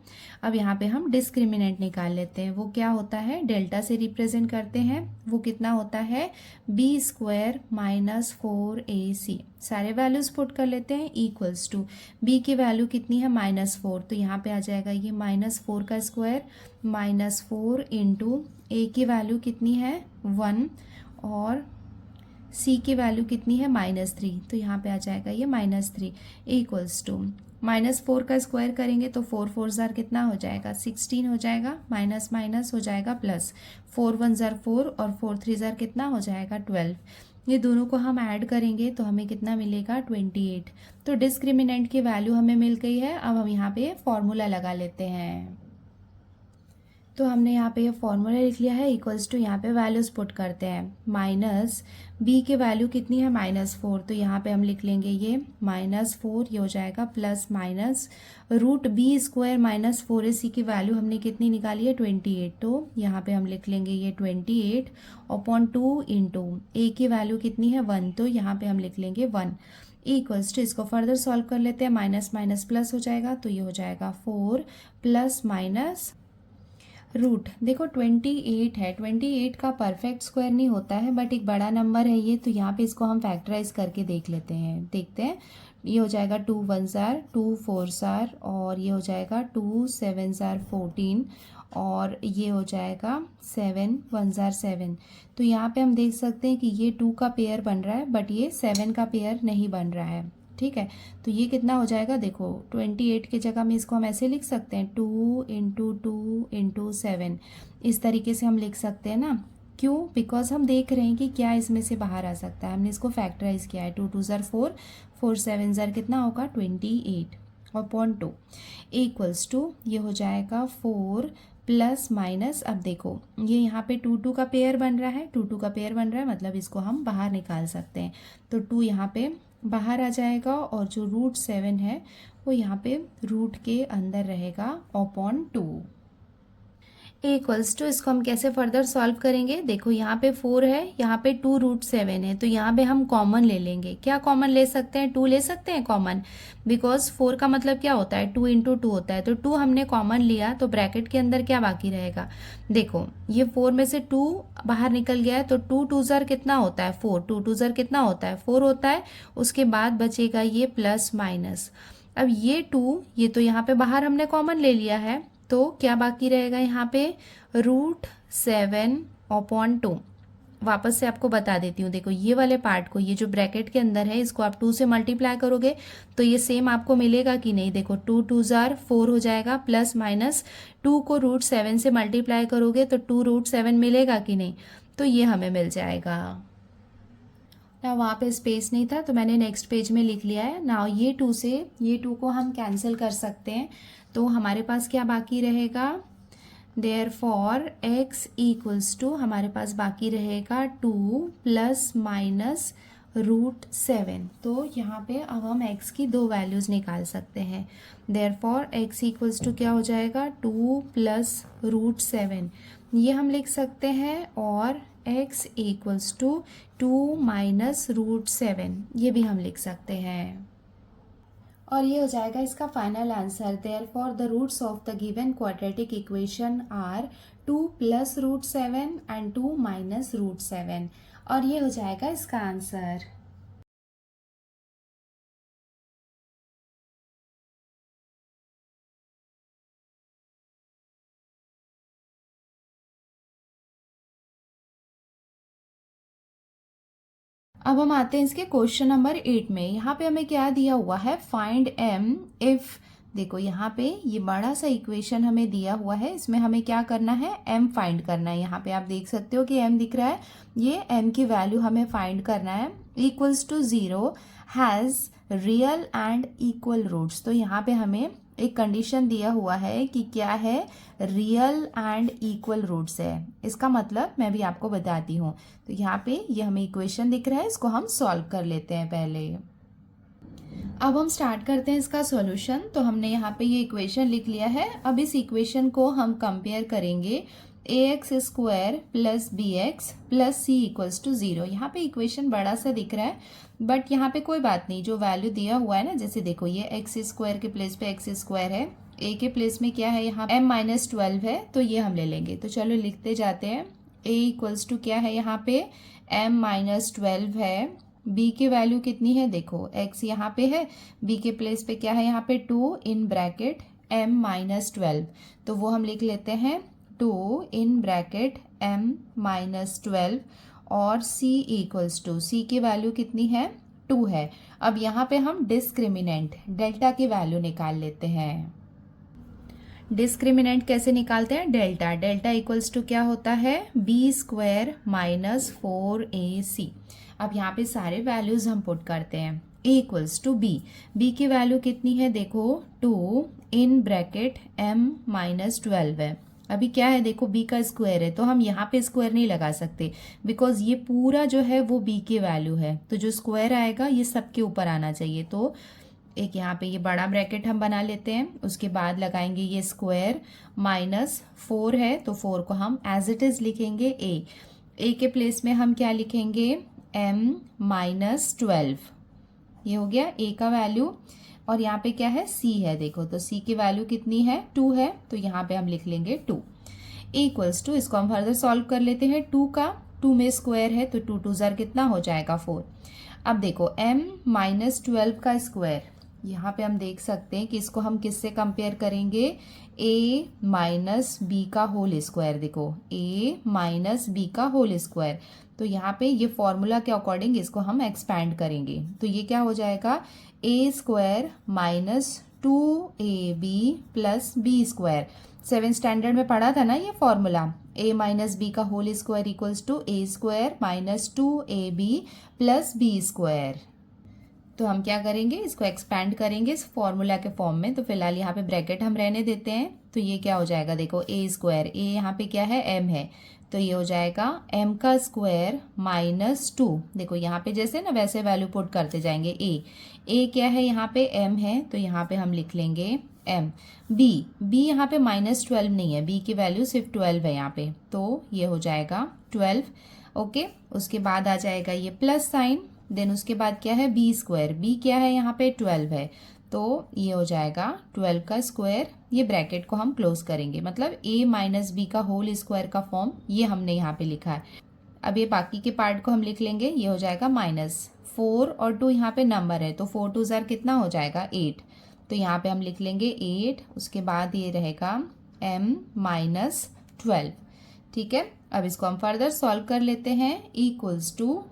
अब यहाँ पे हम डिस्क्रिमिनेंट निकाल लेते हैं। वो क्या होता है, डेल्टा से रिप्रेजेंट करते हैं। वो कितना होता है बी स्क्वायर -4ac। सारे वैल्यूज पुट कर लेते हैं। इक्वल्स टू बी की वैल्यू कितनी है -4, तो यहाँ पे आ जाएगा ये -4 का स्क्वायर -4 इंटू ए की वैल्यू कितनी है 1, और सी की वैल्यू कितनी है -3, तो यहाँ पे आ जाएगा ये -3 इक्वल्स टू -4 का स्क्वायर करेंगे तो 4 4 ज़ार कितना हो जाएगा 16 हो जाएगा, माइनस माइनस हो जाएगा प्लस, 4 1 ज़ार 4 और 4 3 ज़ार कितना हो जाएगा 12। ये दोनों को हम ऐड करेंगे तो हमें कितना मिलेगा 28। तो डिस्क्रिमिनेंट की वैल्यू हमें मिल गई है। अब हम यहाँ पे फॉर्मूला लगा लेते हैं। तो हमने यहाँ पे ये फॉर्मूला लिख लिया है, इक्वल्स टू यहाँ पे वैल्यूज पुट करते हैं, माइनस बी की वैल्यू कितनी है -4, तो यहाँ पे हम लिख लेंगे ये -4, ये हो जाएगा plus minus root b square -4 सी की वैल्यू हमने कितनी निकाली है 28, तो यहाँ पे हम लिख लेंगे ये 28 अपॉन 2 इंटू ए की वैल्यू कितनी है 1, तो यहाँ पे हम लिख लेंगे 1 इक्वल्स टू, इसको फर्दर सॉल्व कर लेते हैं, माइनस माइनस प्लस हो जाएगा, तो ये हो जाएगा 4 प्लस माइनस रूट, देखो 28 है, 28 का परफेक्ट स्क्वायर नहीं होता है बट एक बड़ा नंबर है ये, तो यहाँ पे इसको हम फैक्टराइज करके देख लेते हैं, देखते हैं। ये हो जाएगा 2 1 जार 2 4 जार और ये हो जाएगा 2 7 जार 14 और ये हो जाएगा 7 1 जार 7। तो यहाँ पे हम देख सकते हैं कि ये 2 का पेयर बन रहा है बट ये 7 का पेयर नहीं बन रहा है, ठीक है। तो ये कितना हो जाएगा, देखो 28 की जगह में इसको हम ऐसे लिख सकते हैं 2 इंटू 2 इंटू 7, इस तरीके से हम लिख सकते हैं ना। क्यों? बिकॉज हम देख रहे हैं कि क्या इसमें से बाहर आ सकता है, हमने इसको फैक्टराइज किया है, 2 2 ज़ार 4 4 7 ज़ार कितना होगा 28 अपॉन 2 इक्वल्स टू, ये हो जाएगा 4 प्लस माइनस, अब देखो ये यहाँ पे 2 2 का पेयर बन रहा है, 2 2 का पेयर बन रहा है मतलब इसको हम बाहर निकाल सकते हैं, तो 2 यहाँ पे बाहर आ जाएगा और जो रूट 7 है वो यहाँ पे रूट के अंदर रहेगा अपॉन 2 इक्वल्स टू, इसको हम कैसे फर्दर सॉल्व करेंगे, देखो यहाँ पे 4 है, यहाँ पे 2 रूट 7 है, तो यहाँ पे हम कॉमन ले लेंगे, क्या कॉमन ले सकते हैं, 2 ले सकते हैं कॉमन, बिकॉज 4 का मतलब क्या होता है 2 इंटू 2 होता है, तो 2 हमने कॉमन लिया तो ब्रैकेट के अंदर क्या बाकी रहेगा, देखो ये 4 में से 2 बाहर निकल गया है, तो 2 2 ज़ार कितना होता है 4, 2 2 ज़ार कितना होता है 4 होता है, उसके बाद बचेगा ये प्लस माइनस, अब ये 2 ये तो यहाँ पे बाहर हमने कॉमन ले लिया है, तो क्या बाकी रहेगा यहाँ पे रूट 7 अपॉन 2, वापस से आपको बता देती हूँ, देखो ये वाले पार्ट को, ये जो ब्रैकेट के अंदर है इसको आप 2 से मल्टीप्लाई करोगे तो ये सेम आपको मिलेगा कि नहीं, देखो 2 2 ज़ार 4 हो जाएगा, प्लस माइनस 2 को रूट 7 से मल्टीप्लाई करोगे तो 2 रूट 7 मिलेगा कि नहीं, तो ये हमें मिल जाएगा ना। वहाँ पे स्पेस नहीं था तो मैंने नेक्स्ट पेज में लिख लिया है ना। ये 2 से ये 2 को हम कैंसिल कर सकते हैं, तो हमारे पास क्या बाकी रहेगा, देयरफॉर x इक्वल्स टू, हमारे पास बाकी रहेगा 2 प्लस माइनस रूट 7, तो यहाँ पे अब हम x की दो वैल्यूज़ निकाल सकते हैं, देयरफॉर x इक्वल्स टू क्या हो जाएगा 2 प्लस रूट 7, ये हम लिख सकते हैं, और x equals to 2 minus root 7, ये भी हम लिख सकते हैं, और ये हो जाएगा इसका final answer. Therefore the roots of the given quadratic equation are 2 plus root 7 and 2 minus root 7, और ये हो जाएगा इसका आंसर। अब हम आते हैं इसके क्वेश्चन नंबर 8 में। यहाँ पे हमें क्या दिया हुआ है, फाइंड m इफ, देखो यहाँ पे ये बड़ा सा इक्वेशन हमें दिया हुआ है, इसमें हमें क्या करना है m फाइंड करना है। यहाँ पे आप देख सकते हो कि m दिख रहा है, ये m की वैल्यू हमें फाइंड करना है। Equals to 0 has real and equal roots, तो यहाँ पे हमें एक कंडीशन दिया हुआ है कि क्या है, रियल एंड इक्वल रूट्स है। इसका मतलब मैं भी आपको बताती हूँ। तो यहाँ पे ये हमें इक्वेशन दिख रहा है, इसको हम सॉल्व कर लेते हैं पहले। अब हम स्टार्ट करते हैं इसका सॉल्यूशन। तो हमने यहाँ पे ये इक्वेशन लिख लिया है। अब इस इक्वेशन को हम कंपेयर करेंगे ax square plus B x plus C equals to 0। यहाँ पे इक्वेशन बड़ा सा दिख रहा है बट यहाँ पे कोई बात नहीं, जो वैल्यू दिया हुआ है ना, जैसे देखो ये एक्स स्क्वायर के प्लेस पे एक्स स्क्वायर है, a के प्लेस में क्या है यहाँ m माइनस 12 है, तो ये हम ले लेंगे। तो चलो लिखते जाते हैं। a इक्वल्स टू क्या है यहाँ पे m माइनस 12 है, b की वैल्यू कितनी है, देखो x यहाँ पे है, b के प्लेस पे क्या है यहाँ पे 2 इन ब्रैकेट m माइनस 12, तो वो हम लिख लेते हैं 2 इन ब्रैकेट m माइनस 12, और c इक्वल्स टू, c की वैल्यू कितनी है 2 है। अब यहाँ पे हम डिस्क्रिमिनेंट डेल्टा की वैल्यू निकाल लेते हैं। डिस्क्रिमिनेंट कैसे निकालते हैं, डेल्टा, डेल्टा इक्वल्स टू क्या होता है बी स्क्वायर माइनस 4ac। अब यहाँ पे सारे वैल्यूज हम पुट करते हैं। a equals to b, b की वैल्यू कितनी है देखो 2 इन ब्रैकेट m माइनस 12 है, अभी क्या है देखो, b का स्क्वायर है तो हम यहाँ पे स्क्वायर नहीं लगा सकते, बिकॉज ये पूरा जो है वो b की वैल्यू है, तो जो स्क्वायर आएगा ये सबके ऊपर आना चाहिए। तो एक यहाँ पे ये बड़ा ब्रैकेट हम बना लेते हैं, उसके बाद लगाएंगे ये स्क्वायर, -4 है तो 4 को हम एज इट इज लिखेंगे a के प्लेस में हम क्या लिखेंगे, m-12, ये हो गया a का वैल्यू। और यहाँ पे क्या है, c है, देखो तो c की वैल्यू कितनी है, 2 है, तो यहाँ पे हम लिख लेंगे 2 इक्वल्स टू, इसको हम फर्दर सॉल्व कर लेते हैं। 2 का 2 में स्क्वायर है तो 2 2 ज़र कितना हो जाएगा 4। अब देखो m-12 का स्क्वायर, यहाँ पे हम देख सकते हैं कि इसको हम किससे कंपेयर करेंगे, a माइनस बी का होल स्क्वायर। देखो a माइनस बी का होल स्क्वायर, तो यहाँ पे ये फॉर्मूला के अकॉर्डिंग इसको हम एक्सपैंड करेंगे, तो ये क्या हो जाएगा, a square -2ab plus b square. 7th standard में पढ़ा था ना ये फॉर्मूला, a माइनस बी का whole square equals to a square -2ab plus b square. तो हम क्या करेंगे, इसको एक्सपैंड करेंगे इस फॉर्मूला के फॉर्म में। तो फिलहाल यहाँ पे ब्रैकेट हम रहने देते हैं, तो ये क्या हो जाएगा, देखो a स्क्वायर, a यहाँ पे क्या है, m है, तो ये हो जाएगा m का स्क्वायर -2, देखो यहाँ पे जैसे ना वैसे वैल्यू पुट करते जाएंगे। a क्या है, यहाँ पे m है, तो यहाँ पे हम लिख लेंगे m। b यहाँ पे -12 नहीं है, b की वैल्यू सिर्फ 12 है यहाँ पे, तो ये हो जाएगा 12। ओके, उसके बाद आ जाएगा ये प्लस साइन, देन उसके बाद क्या है, बी स्क्वायर, बी क्या है यहाँ पे 12 है, तो ये हो जाएगा 12 का स्क्वायर। ये ब्रैकेट को हम क्लोज करेंगे, मतलब a माइनस बी का होल स्क्वायर का फॉर्म ये हमने यहाँ पे लिखा है। अब ये बाकी के पार्ट को हम लिख लेंगे, ये हो जाएगा -4 और 2 यहाँ पे नंबर है, तो 4 2 ज़र कितना हो जाएगा 8, तो यहाँ पे हम लिख लेंगे 8, उसके बाद ये रहेगा m-12। ठीक है, अब इसको हम फर्दर सॉल्व कर लेते हैं, इक्वल्स टू,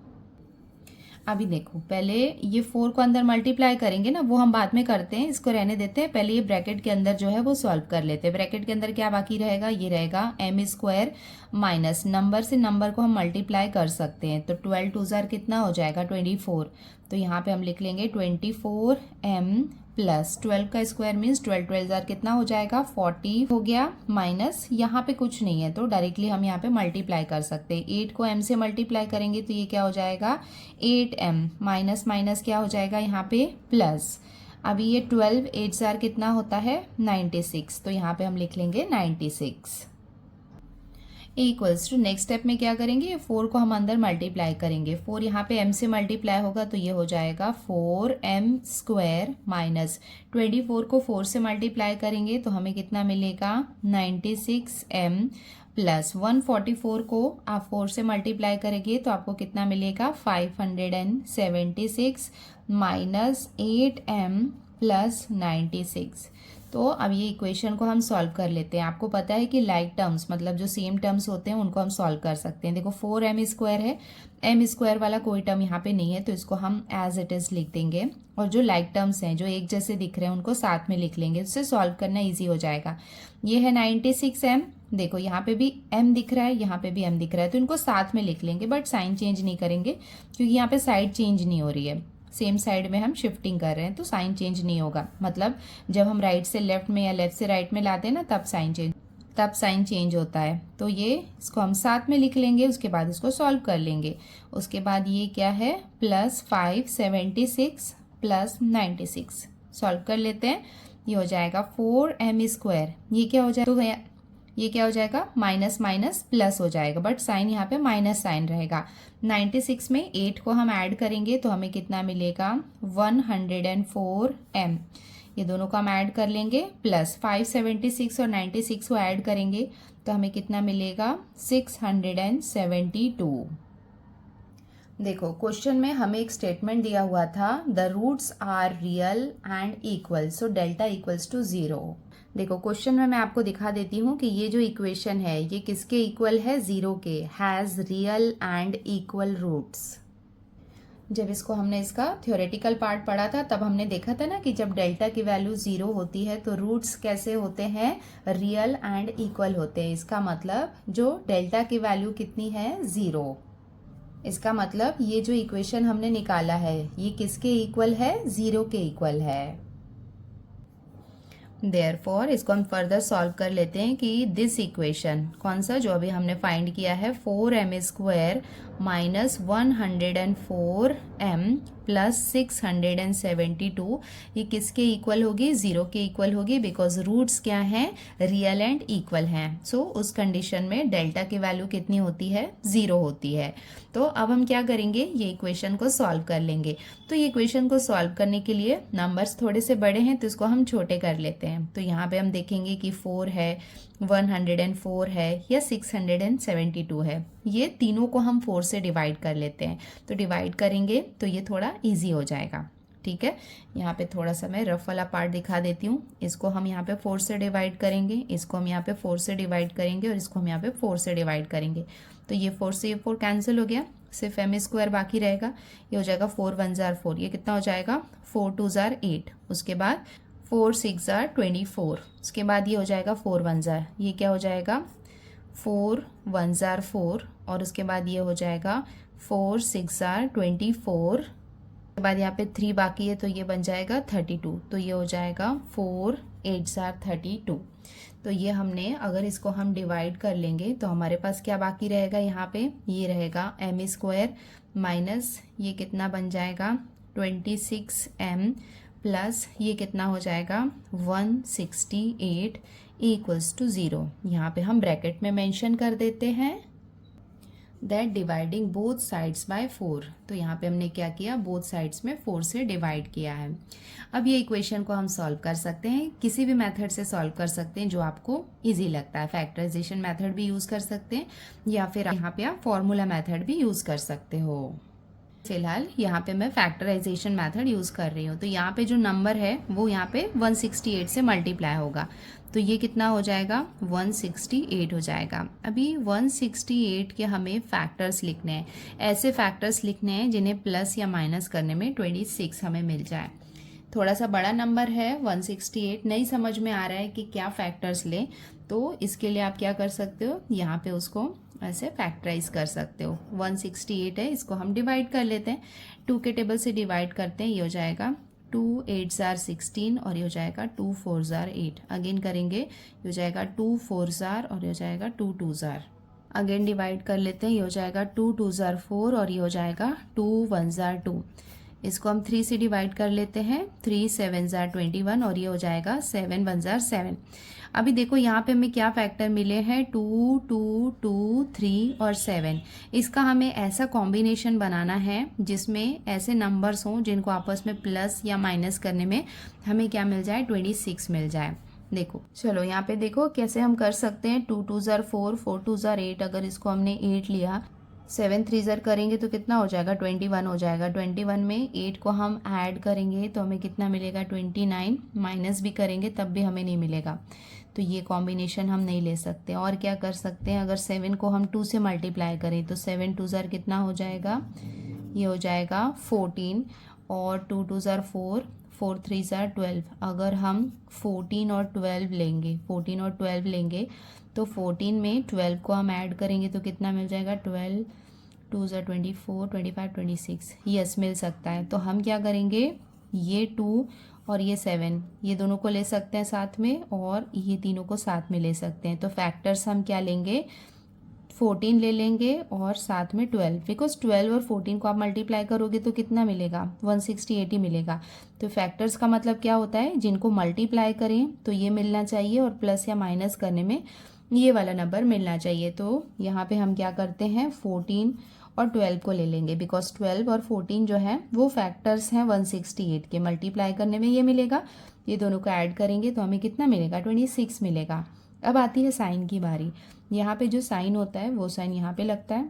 अभी देखो पहले ये 4 को अंदर मल्टीप्लाई करेंगे ना, वो हम बाद में करते हैं, इसको रहने देते हैं, पहले ये ब्रैकेट के अंदर जो है वो सॉल्व कर लेते हैं। ब्रैकेट के अंदर क्या बाकी रहेगा, ये रहेगा m स्क्वायर माइनस नंबर से नंबर को हम मल्टीप्लाई कर सकते हैं, तो 12 2 ज़र कितना हो जाएगा 24, तो यहाँ पे हम लिख लेंगे 24m प्लस 12 का स्क्वायर मीन्स 12 12 ज़र कितना हो जाएगा 40 हो गया, माइनस यहाँ पे कुछ नहीं है तो डायरेक्टली हम यहाँ पे मल्टीप्लाई कर सकते हैं। 8 को m से मल्टीप्लाई करेंगे तो ये क्या हो जाएगा 8m, माइनस माइनस क्या हो जाएगा यहाँ पे प्लस। अभी ये 12 8 ज़र कितना होता है 96, तो यहाँ पे हम लिख लेंगे 96 इक्वल्स टू, नेक्स्ट स्टेप में क्या करेंगे, 4 को हम अंदर मल्टीप्लाई करेंगे, 4 यहाँ पे m से मल्टीप्लाई होगा तो ये हो जाएगा 4m स्क्वायर माइनस 24 को 4 से मल्टीप्लाई करेंगे तो हमें कितना मिलेगा 96m प्लस 144 को आप 4 से मल्टीप्लाई करेंगे तो आपको कितना मिलेगा 576 माइनस 8m प्लस 96। तो अब ये इक्वेशन को हम सॉल्व कर लेते हैं। आपको पता है कि लाइक टर्म्स मतलब जो सेम टर्म्स होते हैं उनको हम सॉल्व कर सकते हैं। देखो 4m स्क्वायर है, m स्क्वायर वाला कोई टर्म यहाँ पे नहीं है तो इसको हम एज इट इज लिख देंगे, और जो लाइक टर्म्स हैं जो एक जैसे दिख रहे हैं उनको साथ में लिख लेंगे, उससे सॉल्व करना ईजी हो जाएगा। ये है 96m, देखो यहाँ पे भी m दिख रहा है, यहाँ पे भी m दिख रहा है, तो इनको साथ में लिख लेंगे, बट साइन चेंज नहीं करेंगे क्योंकि यहाँ पे साइड चेंज नहीं हो रही है, सेम साइड में हम शिफ्टिंग कर रहे हैं तो साइन चेंज नहीं होगा। मतलब जब हम राइट से लेफ्ट में या लेफ्ट से राइट में लाते हैं ना तब साइन चेंज होता है। तो ये इसको हम साथ में लिख लेंगे, उसके बाद इसको सॉल्व कर लेंगे। उसके बाद ये क्या है प्लस 576 प्लस 96 सॉल्व कर लेते हैं, ये हो जाएगा 4m स्क्वायर, ये क्या हो जाएगा, तो ये क्या हो जाएगा माइनस माइनस प्लस हो जाएगा, बट साइन यहाँ पे माइनस साइन रहेगा। 96 में 8 को हम ऐड करेंगे तो हमें कितना मिलेगा 104m, ये दोनों को हम ऐड कर लेंगे, प्लस 576 और 96 को ऐड करेंगे तो हमें कितना मिलेगा 672। देखो क्वेश्चन में हमें एक स्टेटमेंट दिया हुआ था, the roots are real and equal, so delta equals to 0। देखो क्वेश्चन में मैं आपको दिखा देती हूँ कि ये जो इक्वेशन है ये किसके इक्वल है, 0 के, has real and equal roots. जब इसको हमने इसका थ्योरेटिकल पार्ट पढ़ा था तब हमने देखा था ना कि जब डेल्टा की वैल्यू 0 होती है तो रूट्स कैसे होते हैं, रियल एंड इक्वल होते हैं। इसका मतलब जो डेल्टा की वैल्यू कितनी है 0, इसका मतलब ये जो इक्वेशन हमने निकाला है ये किसके इक्वल है, 0 के इक्वल है। देयरफॉर इसको हम फर्दर सॉल्व कर लेते हैं कि दिस इक्वेशन कौन सा जो अभी हमने फाइंड किया है 4m² माइनस 104m प्लस 672 ये किसके इक्वल होगी, 0 के इक्वल होगी, बिकॉज रूट्स क्या हैं, रियल एंड इक्वल हैं। सो उस कंडीशन में डेल्टा की वैल्यू कितनी होती है, 0 होती है। तो अब हम क्या करेंगे, ये इक्वेशन को सॉल्व कर लेंगे। तो ये इक्वेशन को सॉल्व करने के लिए नंबर्स थोड़े से बड़े हैं तो इसको हम छोटे कर लेते हैं। तो यहाँ पे हम देखेंगे कि 4 है, 104 है या 672 है। ये तीनों को हम 4 से डिवाइड कर लेते हैं। तो डिवाइड करेंगे तो ये थोड़ा इजी हो जाएगा। ठीक है, यहाँ पे थोड़ा सा मैं रफ वाला पार्ट दिखा देती हूँ। इसको हम यहाँ पे 4 से डिवाइड करेंगे, इसको हम यहाँ पे 4 से डिवाइड करेंगे और इसको हम यहाँ पे 4 से डिवाइड करेंगे। तो ये 4 से ये 4 कैंसिल हो गया, सिर्फ m² बाकी रहेगा। ये हो जाएगा 4 1 जार 4, ये कितना हो जाएगा 4 2 जार 8। उसके बाद 4 6 जार 24। उसके बाद ये हो जाएगा 4 1 जार, ये क्या हो जाएगा 4 1 जार 4। और उसके बाद ये हो जाएगा 4 6 जार 24। उसके बाद यहाँ पे 3 बाकी है तो ये बन जाएगा 32। तो ये हो जाएगा 4 8 जार 32। तो ये हमने अगर इसको हम डिवाइड कर लेंगे तो हमारे पास क्या बाकी रहेगा, यहाँ पे ये रहेगा m² माइनस ये कितना बन जाएगा 26m प्लस ये कितना हो जाएगा 168 इक्वल्स टू 0। यहाँ पे हम ब्रैकेट में मेंशन कर देते हैं that dividing both sides bye 4। तो यहाँ पे हमने क्या किया, बोथ साइड्स में 4 से डिवाइड किया है। अब ये इक्वेशन को हम सॉल्व कर सकते हैं, किसी भी मेथड से सॉल्व कर सकते हैं जो आपको इजी लगता है। फैक्टराइजेशन मेथड भी यूज़ कर सकते हैं या फिर यहाँ पे आप फॉर्मूला मेथड भी यूज़ कर सकते हो। फिलहाल यहाँ पे मैं फैक्टराइजेशन मेथड यूज़ कर रही हूँ। तो यहाँ पे जो नंबर है वो यहाँ पे 168 से मल्टीप्लाई होगा। तो ये कितना हो जाएगा 168 हो जाएगा। अभी 168 के हमें फैक्टर्स लिखने हैं, ऐसे फैक्टर्स लिखने हैं जिन्हें प्लस या माइनस करने में 26 हमें मिल जाए। थोड़ा सा बड़ा नंबर है 168, नहीं समझ में आ रहा है कि क्या फैक्टर्स लें, तो इसके लिए आप क्या कर सकते हो, यहाँ पे उसको ऐसे फैक्टराइज कर सकते हो। 168 है, इसको हम डिवाइड कर लेते हैं, 2 के टेबल से डिवाइड करते हैं। ये हो जाएगा 2 8 जार 16 और ये हो जाएगा 2 4 जार 8। अगेन करेंगे, ये हो जाएगा 2 4 जार और ये हो जाएगा 2 2 जार। अगेन डिवाइड कर लेते हैं, ये हो जाएगा 2 2 जार 4 और ये हो जाएगा 2 1 जार 2। इसको हम 3 से डिवाइड कर लेते हैं, 3 7 जार 21 और ये हो जाएगा 7 1 जार 7। अभी देखो यहाँ पे हमें क्या फैक्टर मिले हैं, 2 2 2 3 और 7। इसका हमें ऐसा कॉम्बिनेशन बनाना है जिसमें ऐसे नंबर्स हों जिनको आपस में प्लस या माइनस करने में हमें क्या मिल जाए, 26 मिल जाए। देखो चलो यहाँ पे देखो कैसे हम कर सकते हैं। 2 2 जार 4, 4 2 जार 8, अगर इसको हमने 8 लिया, 7 3 जार करेंगे तो कितना हो जाएगा 21 हो जाएगा। 21 में 8 को हम ऐड करेंगे तो हमें कितना मिलेगा 29, माइनस भी करेंगे तब भी हमें नहीं मिलेगा। तो ये कॉम्बिनेशन हम नहीं ले सकते। और क्या कर सकते हैं, अगर 7 को हम 2 से मल्टीप्लाई करें तो 7 2 जार कितना हो जाएगा, ये हो जाएगा 14 और 2 2 जार 4, 4 3 जार 12। अगर हम 14 और 12 लेंगे, 14 और 12 लेंगे तो 14 में 12 को हम ऐड करेंगे तो कितना मिल जाएगा 12 2 जार 24 25 26। यस मिल सकता है। तो हम क्या करेंगे, ये 2 और ये 7 ये दोनों को ले सकते हैं साथ में और ये तीनों को साथ में ले सकते हैं। तो फैक्टर्स हम क्या लेंगे, 14 ले लेंगे और साथ में 12, बिकॉज 12 और 14 को आप मल्टीप्लाई करोगे तो कितना मिलेगा 168 ही मिलेगा। तो फैक्टर्स का मतलब क्या होता है, जिनको मल्टीप्लाई करें तो ये मिलना चाहिए और प्लस या माइनस करने में ये वाला नंबर मिलना चाहिए। तो यहाँ पे हम क्या करते हैं, 14 और 12 को ले लेंगे, बिकॉज 12 और 14 जो है वो फैक्टर्स हैं 168 के, मल्टीप्लाई करने में ये मिलेगा, ये दोनों को ऐड करेंगे तो हमें कितना मिलेगा 26 मिलेगा। अब आती है साइन की बारी। यहाँ पे जो साइन होता है वो साइन यहाँ पे लगता है,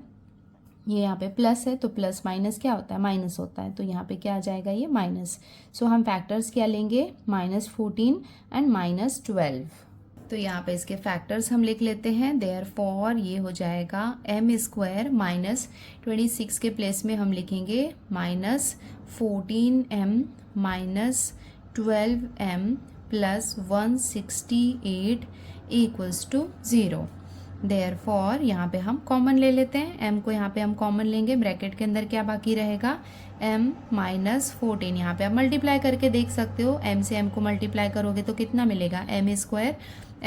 ये यहाँ पे प्लस है तो प्लस माइनस क्या होता है, माइनस होता है। तो यहाँ पे क्या आ जाएगा, ये माइनस। सो हम फैक्टर्स क्या लेंगे, -14 एंड -12। तो यहाँ पे इसके फैक्टर्स हम लिख लेते हैं। देयरफॉर ये हो जाएगा m² माइनस 26 के प्लेस में हम लिखेंगे -14m minus 12m plus 168 equals to 0। Therefore यहाँ पे हम कॉमन ले लेते हैं, m को यहाँ पे हम कॉमन लेंगे, ब्रैकेट के अंदर क्या बाकी रहेगा, m माइनस 14। यहाँ पे आप मल्टीप्लाई करके देख सकते हो, m से m को मल्टीप्लाई करोगे तो कितना मिलेगा, m स्क्वायर,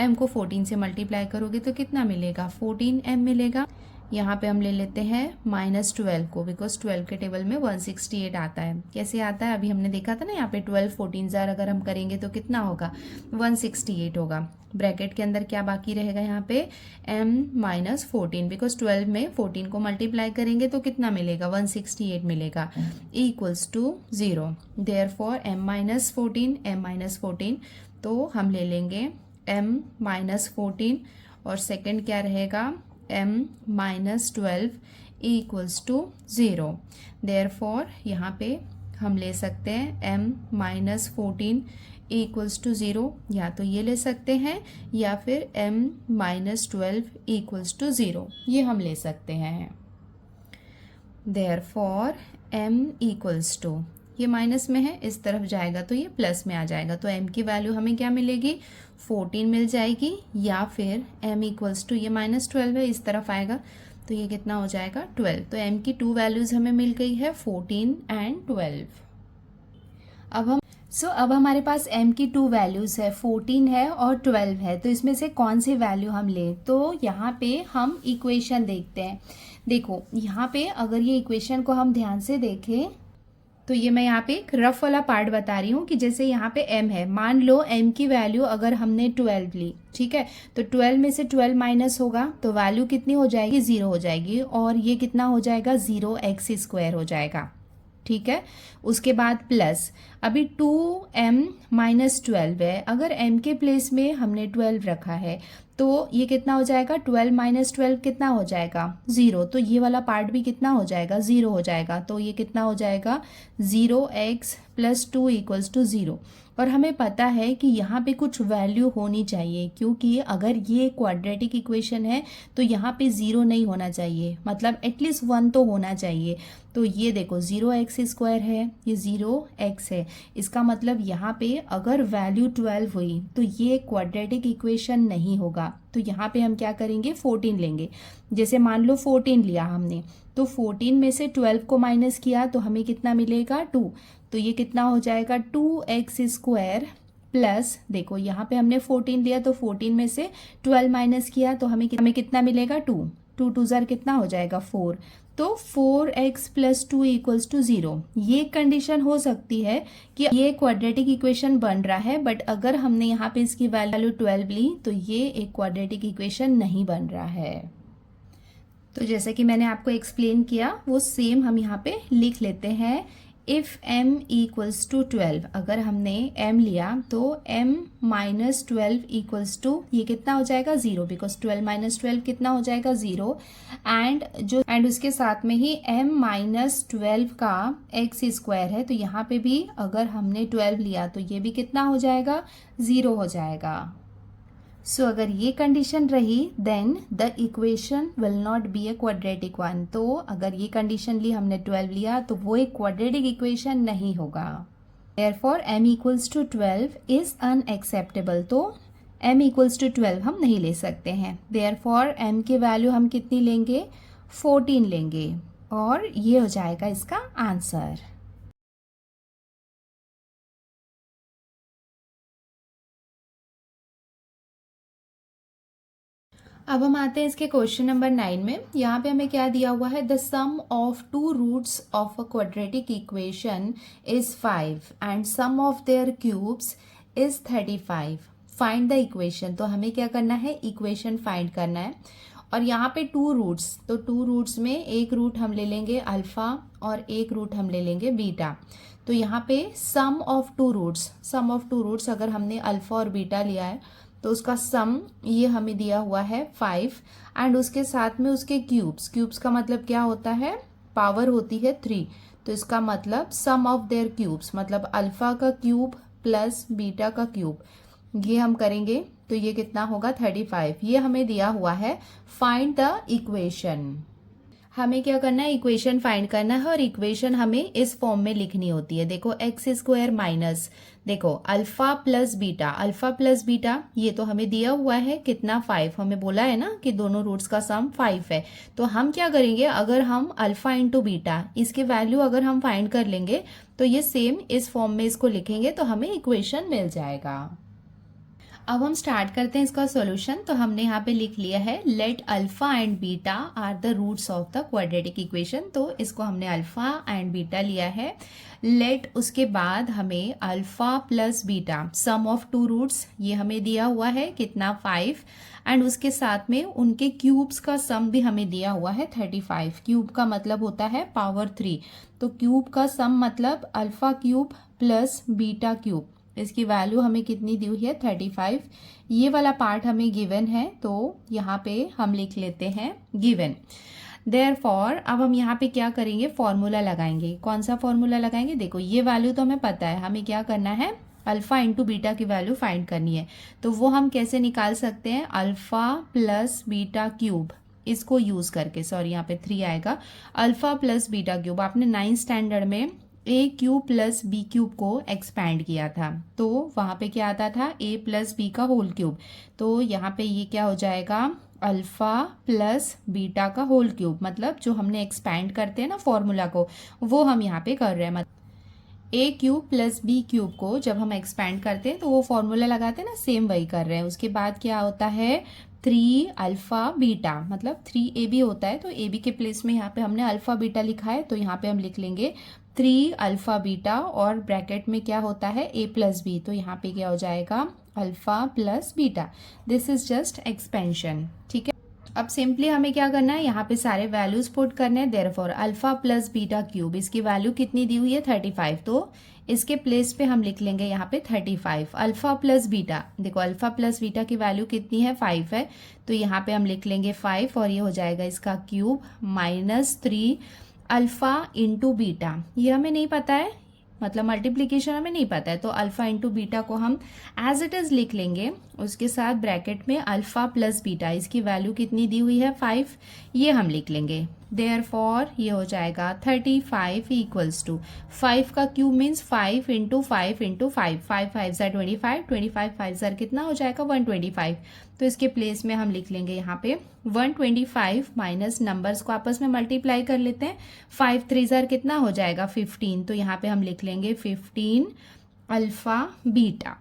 m को 14 से मल्टीप्लाई करोगे तो कितना मिलेगा, 14m मिलेगा। यहाँ पे हम ले लेते हैं -12 को, बिकॉज 12 के टेबल में 168 आता है। कैसे आता है, अभी हमने देखा था ना, यहाँ पे 12 14 जार अगर हम करेंगे तो कितना होगा, 168 होगा। ब्रैकेट के अंदर क्या बाकी रहेगा यहाँ पे, m माइनस 14, बिकॉज 12 में 14 को मल्टीप्लाई करेंगे तो कितना मिलेगा, 168 मिलेगा, equals to 0। Therefore m minus 14, तो हम ले लेंगे m माइनस 14 और सेकेंड क्या रहेगा, m minus 12 equals to 0। Therefore यहाँ पे हम ले सकते हैं m माइनस 14 इक्वल्स टू 0, या तो ये ले सकते हैं या फिर m माइनस 12 इक्वल्स टू 0, ये हम ले सकते हैं। देयरफॉर m इक्वल्स टू, ये माइनस में है, इस तरफ जाएगा तो ये प्लस में आ जाएगा, तो m की वैल्यू हमें क्या मिलेगी, 14 मिल जाएगी, या फिर m इक्वल्स टू, ये -12 है, इस तरफ आएगा तो ये कितना हो जाएगा, 12। तो m की 2 वैल्यूज हमें मिल गई है, 14 एंड 12। अब हमारे पास m की 2 वैल्यूज है, 14 है और 12 है, तो इसमें से कौन सी वैल्यू हम लें, तो यहाँ पे हम इक्वेशन देखते हैं। देखो यहाँ पे अगर ये इक्वेशन को हम ध्यान से देखें तो ये मैं यहाँ पे एक रफ वाला पार्ट बता रही हूँ कि जैसे यहाँ पे m है, मान लो m की वैल्यू अगर हमने 12 ली, ठीक है, तो 12 में से 12 माइनस होगा तो वैल्यू कितनी हो जाएगी, 0 हो जाएगी, और ये कितना हो जाएगा, 0x स्क्वायर हो जाएगा, ठीक है। उसके बाद प्लस, अभी 2m माइनस 12 है, अगर m के प्लेस में हमने 12 रखा है तो ये कितना हो जाएगा, 12 माइनस 12 कितना हो जाएगा, 0, तो ये वाला पार्ट भी कितना हो जाएगा, 0 हो जाएगा, तो ये कितना हो जाएगा, 0x प्लस 2 इक्वल्स टू 0। और हमें पता है कि यहाँ पे कुछ वैल्यू होनी चाहिए, क्योंकि अगर ये क्वाड्रेटिक इक्वेशन है तो यहाँ पे 0 नहीं होना चाहिए, मतलब एटलीस्ट 1 तो होना चाहिए। तो ये देखो 0x स्क्वायर है, ये 0x है, इसका मतलब यहाँ पे अगर वैल्यू 12 हुई तो ये क्वाड्रेटिक इक्वेशन नहीं होगा। तो यहाँ पे हम क्या करेंगे, 14 लेंगे। जैसे मान लो 14 लिया हमने, तो 14 में से 12 को माइनस किया तो हमें कितना मिलेगा, 2, तो ये कितना हो जाएगा, 2x स्क्वायर प्लस, देखो यहाँ पे हमने 14 लिया तो 14 में से 12 माइनस किया तो हमें कितना मिलेगा, 2, 2 2 जार कितना हो जाएगा, 4, तो 4x प्लस 2 इक्वल्स टू 0। ये कंडीशन हो सकती है कि ये क्वाड्रेटिक इक्वेशन बन रहा है, बट अगर हमने यहाँ पे इसकी वैल्यू 12 ली तो ये एक क्वाड्रेटिक इक्वेशन नहीं बन रहा है। तो जैसे कि मैंने आपको एक्सप्लेन किया वो सेम हम यहाँ पे लिख लेते हैं। इफ़ m इक्वल्स टू 12, अगर हमने m लिया तो m माइनस 12 इक्वल्स टू, ये कितना हो जाएगा, 0, बिकॉज 12 माइनस 12 कितना हो जाएगा, 0, एंड उसके साथ में ही m माइनस 12 का x स्क्वायर है, तो यहाँ पे भी अगर हमने 12 लिया तो ये भी कितना हो जाएगा, 0 हो जाएगा। सो अगर ये कंडीशन रही then the equation will not be a quadratic one. तो अगर ये कंडीशन ली, हमने 12 लिया, तो वो एक क्वाड्रेटिक इक्वेशन नहीं होगा। Therefore m equals to 12 is unacceptable. तो m इक्वल्स टू 12 हम नहीं ले सकते हैं। देयरफॉर m की वैल्यू हम कितनी लेंगे, 14 लेंगे, और ये हो जाएगा इसका आंसर। अब हम आते हैं इसके क्वेश्चन नंबर 9 में। यहाँ पे हमें क्या दिया हुआ है, the sum of 2 roots of a quadratic equation is 5 and sum of their cubes is 35। Find the equation. तो हमें क्या करना है, इक्वेशन फाइंड करना है। और यहाँ पे 2 रूट्स, तो 2 रूट्स में एक रूट हम ले लेंगे अल्फा और एक रूट हम ले लेंगे बीटा। तो यहाँ पे सम ऑफ 2 रूट्स अगर हमने अल्फा और बीटा लिया है तो उसका सम ये हमें दिया हुआ है 5, एंड उसके साथ में उसके क्यूब्स का मतलब क्या होता है, पावर होती है 3। तो इसका मतलब सम ऑफ देयर क्यूब्स, मतलब अल्फा का क्यूब प्लस बीटा का क्यूब, ये हम करेंगे तो ये कितना होगा, 35। ये हमें दिया हुआ है। Find the equation. हमें क्या करना है, इक्वेशन फाइंड करना है और इक्वेशन हमें इस फॉर्म में लिखनी होती है। देखो एक्स स्क्वायर माइनस, देखो अल्फा प्लस बीटा, ये तो हमें दिया हुआ है कितना 5, हमें बोला है ना कि दोनों रूट्स का सम 5 है। तो हम क्या करेंगे, अगर हम अल्फा इंटू बीटा इसके वैल्यू अगर हम फाइंड कर लेंगे तो ये सेम इस फॉर्म में इसको लिखेंगे तो हमें इक्वेशन मिल जाएगा। अब हम स्टार्ट करते हैं इसका सॉल्यूशन। तो हमने यहाँ पे लिख लिया है let alpha and beta are the roots of the quadratic equation. तो इसको हमने अल्फा एंड बीटा लिया है। लेट उसके बाद हमें alpha plus beta sum of two roots, ये हमें दिया हुआ है कितना 5, एंड उसके साथ में उनके क्यूब्स का सम भी हमें दिया हुआ है 35। क्यूब का मतलब होता है पावर 3, तो क्यूब का सम मतलब alpha cube plus beta cube, इसकी वैल्यू हमें कितनी दी हुई है 35। ये वाला पार्ट हमें गिवन है तो यहाँ पे हम लिख लेते हैं गिवन। देयरफॉर अब हम यहाँ पे क्या करेंगे, फॉर्मूला लगाएंगे। कौन सा फॉर्मूला लगाएंगे, देखो ये वैल्यू तो हमें पता है, हमें क्या करना है अल्फा इंटू बीटा की वैल्यू फाइंड करनी है। तो वो हम कैसे निकाल सकते हैं, अल्फा प्लस बीटा क्यूब इसको यूज करके, सॉरी यहाँ पे 3 आएगा, अल्फा प्लस बीटा क्यूब। आपने 9th स्टैंडर्ड में ए क्यूब प्लस बी क्यूब को एक्सपैंड किया था तो वहाँ पे क्या आता था ए प्लस बी का होल क्यूब। तो यहाँ पे ये क्या हो जाएगा अल्फा प्लस बीटा का होल क्यूब, मतलब जो हमने एक्सपैंड करते हैं ना फॉर्मूला को, वो हम यहाँ पे कर रहे हैं। मतलब ए क्यूब प्लस बी क्यूब को जब हम एक्सपैंड करते हैं तो वो फॉर्मूला लगाते हैं ना, सेम वही कर रहे हैं। उसके बाद क्या होता है 3 अल्फा बीटा, मतलब 3 ए बी होता है, तो ए बी के प्लेस में यहाँ पे हमने अल्फा बीटा लिखा है तो यहाँ पे हम लिख लेंगे 3 अल्फा बीटा, और ब्रैकेट में क्या होता है ए प्लस बी, तो यहाँ पे क्या हो जाएगा alpha plus beta. This is just expansion, ठीक है। अब सिंपली हमें क्या करना है, यहाँ पे सारे वैल्यूज पुट करने हैं। Therefore alpha plus beta cube, इसकी वैल्यू कितनी दी हुई है 35, तो इसके प्लेस पे हम लिख लेंगे यहाँ पे 35। अल्फा प्लस बीटा, देखो अल्फा प्लस बीटा की वैल्यू कितनी है 5 है, तो यहाँ पे हम लिख लेंगे 5 और ये हो जाएगा इसका cube minus 3 alpha into beta, ये हमें नहीं पता है, मतलब मल्टीप्लीकेशन हमें नहीं पता है, तो अल्फा इंटू बीटा को हम एज इट इज लिख लेंगे। उसके साथ ब्रैकेट में अल्फा प्लस बीटा, इसकी वैल्यू कितनी दी हुई है 5, ये हम लिख लेंगे। देयरफॉर ये हो जाएगा 35 इक्वल्स टू 5 का क्यूब मीन्स 5 इंटू 5 इंटू 5, 5 5 ज़ार 25, 25 5 ज़ार कितना हो जाएगा 125। तो इसके प्लेस में हम लिख लेंगे यहाँ पे 125 माइनस नंबर्स को आपस में मल्टीप्लाई कर लेते हैं, 5 3 ज़ार कितना हो जाएगा 15, तो यहाँ पे हम लिख लेंगे 15 अल्फा बीटा।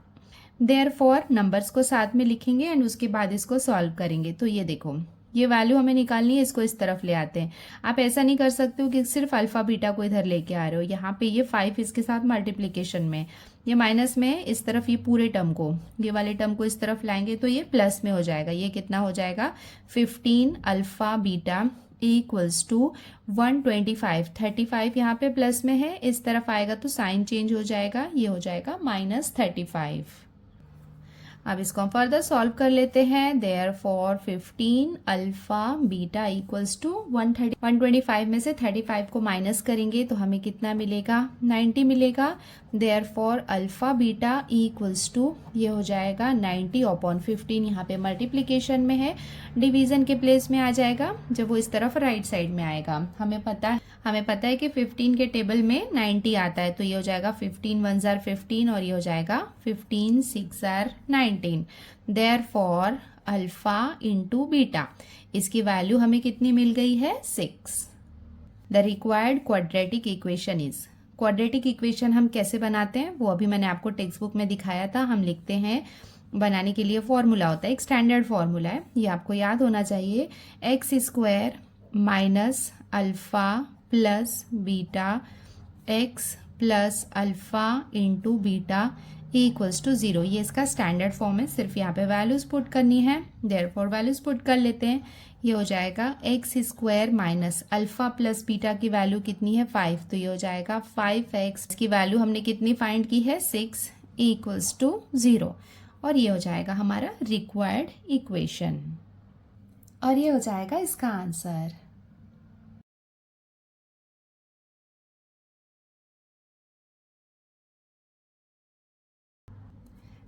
देयरफॉर नंबर्स को साथ में लिखेंगे एंड उसके बाद इसको सॉल्व करेंगे। तो ये देखो ये वैल्यू हमें निकालनी है, इसको इस तरफ ले आते हैं। आप ऐसा नहीं कर सकते हो कि सिर्फ अल्फा बीटा को इधर लेके आ रहे हो, यहाँ पे ये 5 इसके साथ मल्टीप्लीकेशन में, ये माइनस में, इस तरफ ये पूरे टर्म को, ये वाले टर्म को इस तरफ लाएंगे तो ये प्लस में हो जाएगा। ये कितना हो जाएगा 15 अल्फा बीटा इक्वल्स टू 125, 35 यहाँ पे प्लस में है, इस तरफ आएगा तो साइन चेंज हो जाएगा, ये हो जाएगा -35। अब इसको हम फर्दर सॉल्व कर लेते हैं। Therefore 15 alpha beta equals to 125 में से 35 को माइनस करेंगे तो हमें कितना मिलेगा 90 मिलेगा। Therefore alpha beta equals to ये हो जाएगा 90 अपॉन 15, यहाँ पे मल्टीप्लीकेशन में है, डिवीजन के प्लेस में आ जाएगा जब वो इस तरफ राइट साइड में आएगा। हमें पता है कि 15 के टेबल में 90 आता है, तो ये हो जाएगा 15 1 ज़ार 15 और ये हो जाएगा 15 6 ज़ार 19। देयरफॉर अल्फा इंटू बीटा, इसकी वैल्यू हमें कितनी मिल गई है 6। The required quadratic equation is, quadratic equation हम कैसे बनाते हैं वो अभी मैंने आपको टेक्स्ट बुक में दिखाया था। हम लिखते हैं, बनाने के लिए फॉर्मूला होता है, एक स्टैंडर्ड फॉर्मूला है, ये आपको याद होना चाहिए। X square minus alpha plus beta x plus alpha into beta equals to 0, ये इसका स्टैंडर्ड फॉर्म है। सिर्फ यहाँ पे वैल्यूज पुट करनी है, देयरफॉर वैल्यूज पुट कर लेते हैं। ये हो जाएगा x square minus alpha plus beta की वैल्यू कितनी है 5, तो ये हो जाएगा 5x की वैल्यू हमने कितनी फाइंड की है 6 इक्वल्स टू 0, और ये हो जाएगा हमारा रिक्वायर्ड इक्वेशन, और ये हो जाएगा इसका आंसर।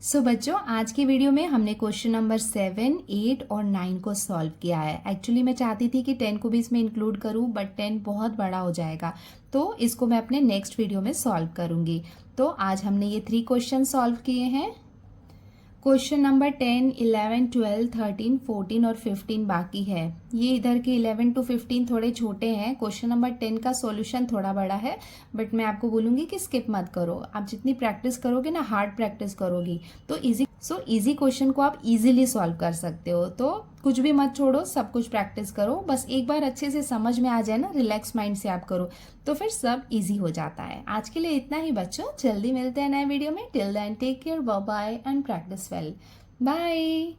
सो बच्चों, आज की वीडियो में हमने क्वेश्चन नंबर 7, 8 और 9 को सॉल्व किया है। एक्चुअली मैं चाहती थी कि 10 को भी इसमें इंक्लूड करूं, बट 10 बहुत बड़ा हो जाएगा, तो इसको मैं अपने नेक्स्ट वीडियो में सॉल्व करूंगी। तो आज हमने ये 3 क्वेश्चन सॉल्व किए हैं। क्वेश्चन नंबर 10, 11, 12, 13, 14 और 15 बाकी है। ये इधर के 11 to 15 थोड़े छोटे हैं। क्वेश्चन नंबर 10 का सॉल्यूशन थोड़ा बड़ा है, बट मैं आपको बोलूँगी कि स्किप मत करो। आप जितनी प्रैक्टिस करोगे ना, हार्ड प्रैक्टिस करोगी, तो इजी क्वेश्चन को आप इजीली सॉल्व कर सकते हो। तो कुछ भी मत छोड़ो, सब कुछ प्रैक्टिस करो। बस एक बार अच्छे से समझ में आ जाए ना, रिलैक्स माइंड से आप करो, तो फिर सब इजी हो जाता है। आज के लिए इतना ही बच्चों, जल्दी मिलते हैं नए वीडियो में। Till then take care, bye bye and practice well. Bye.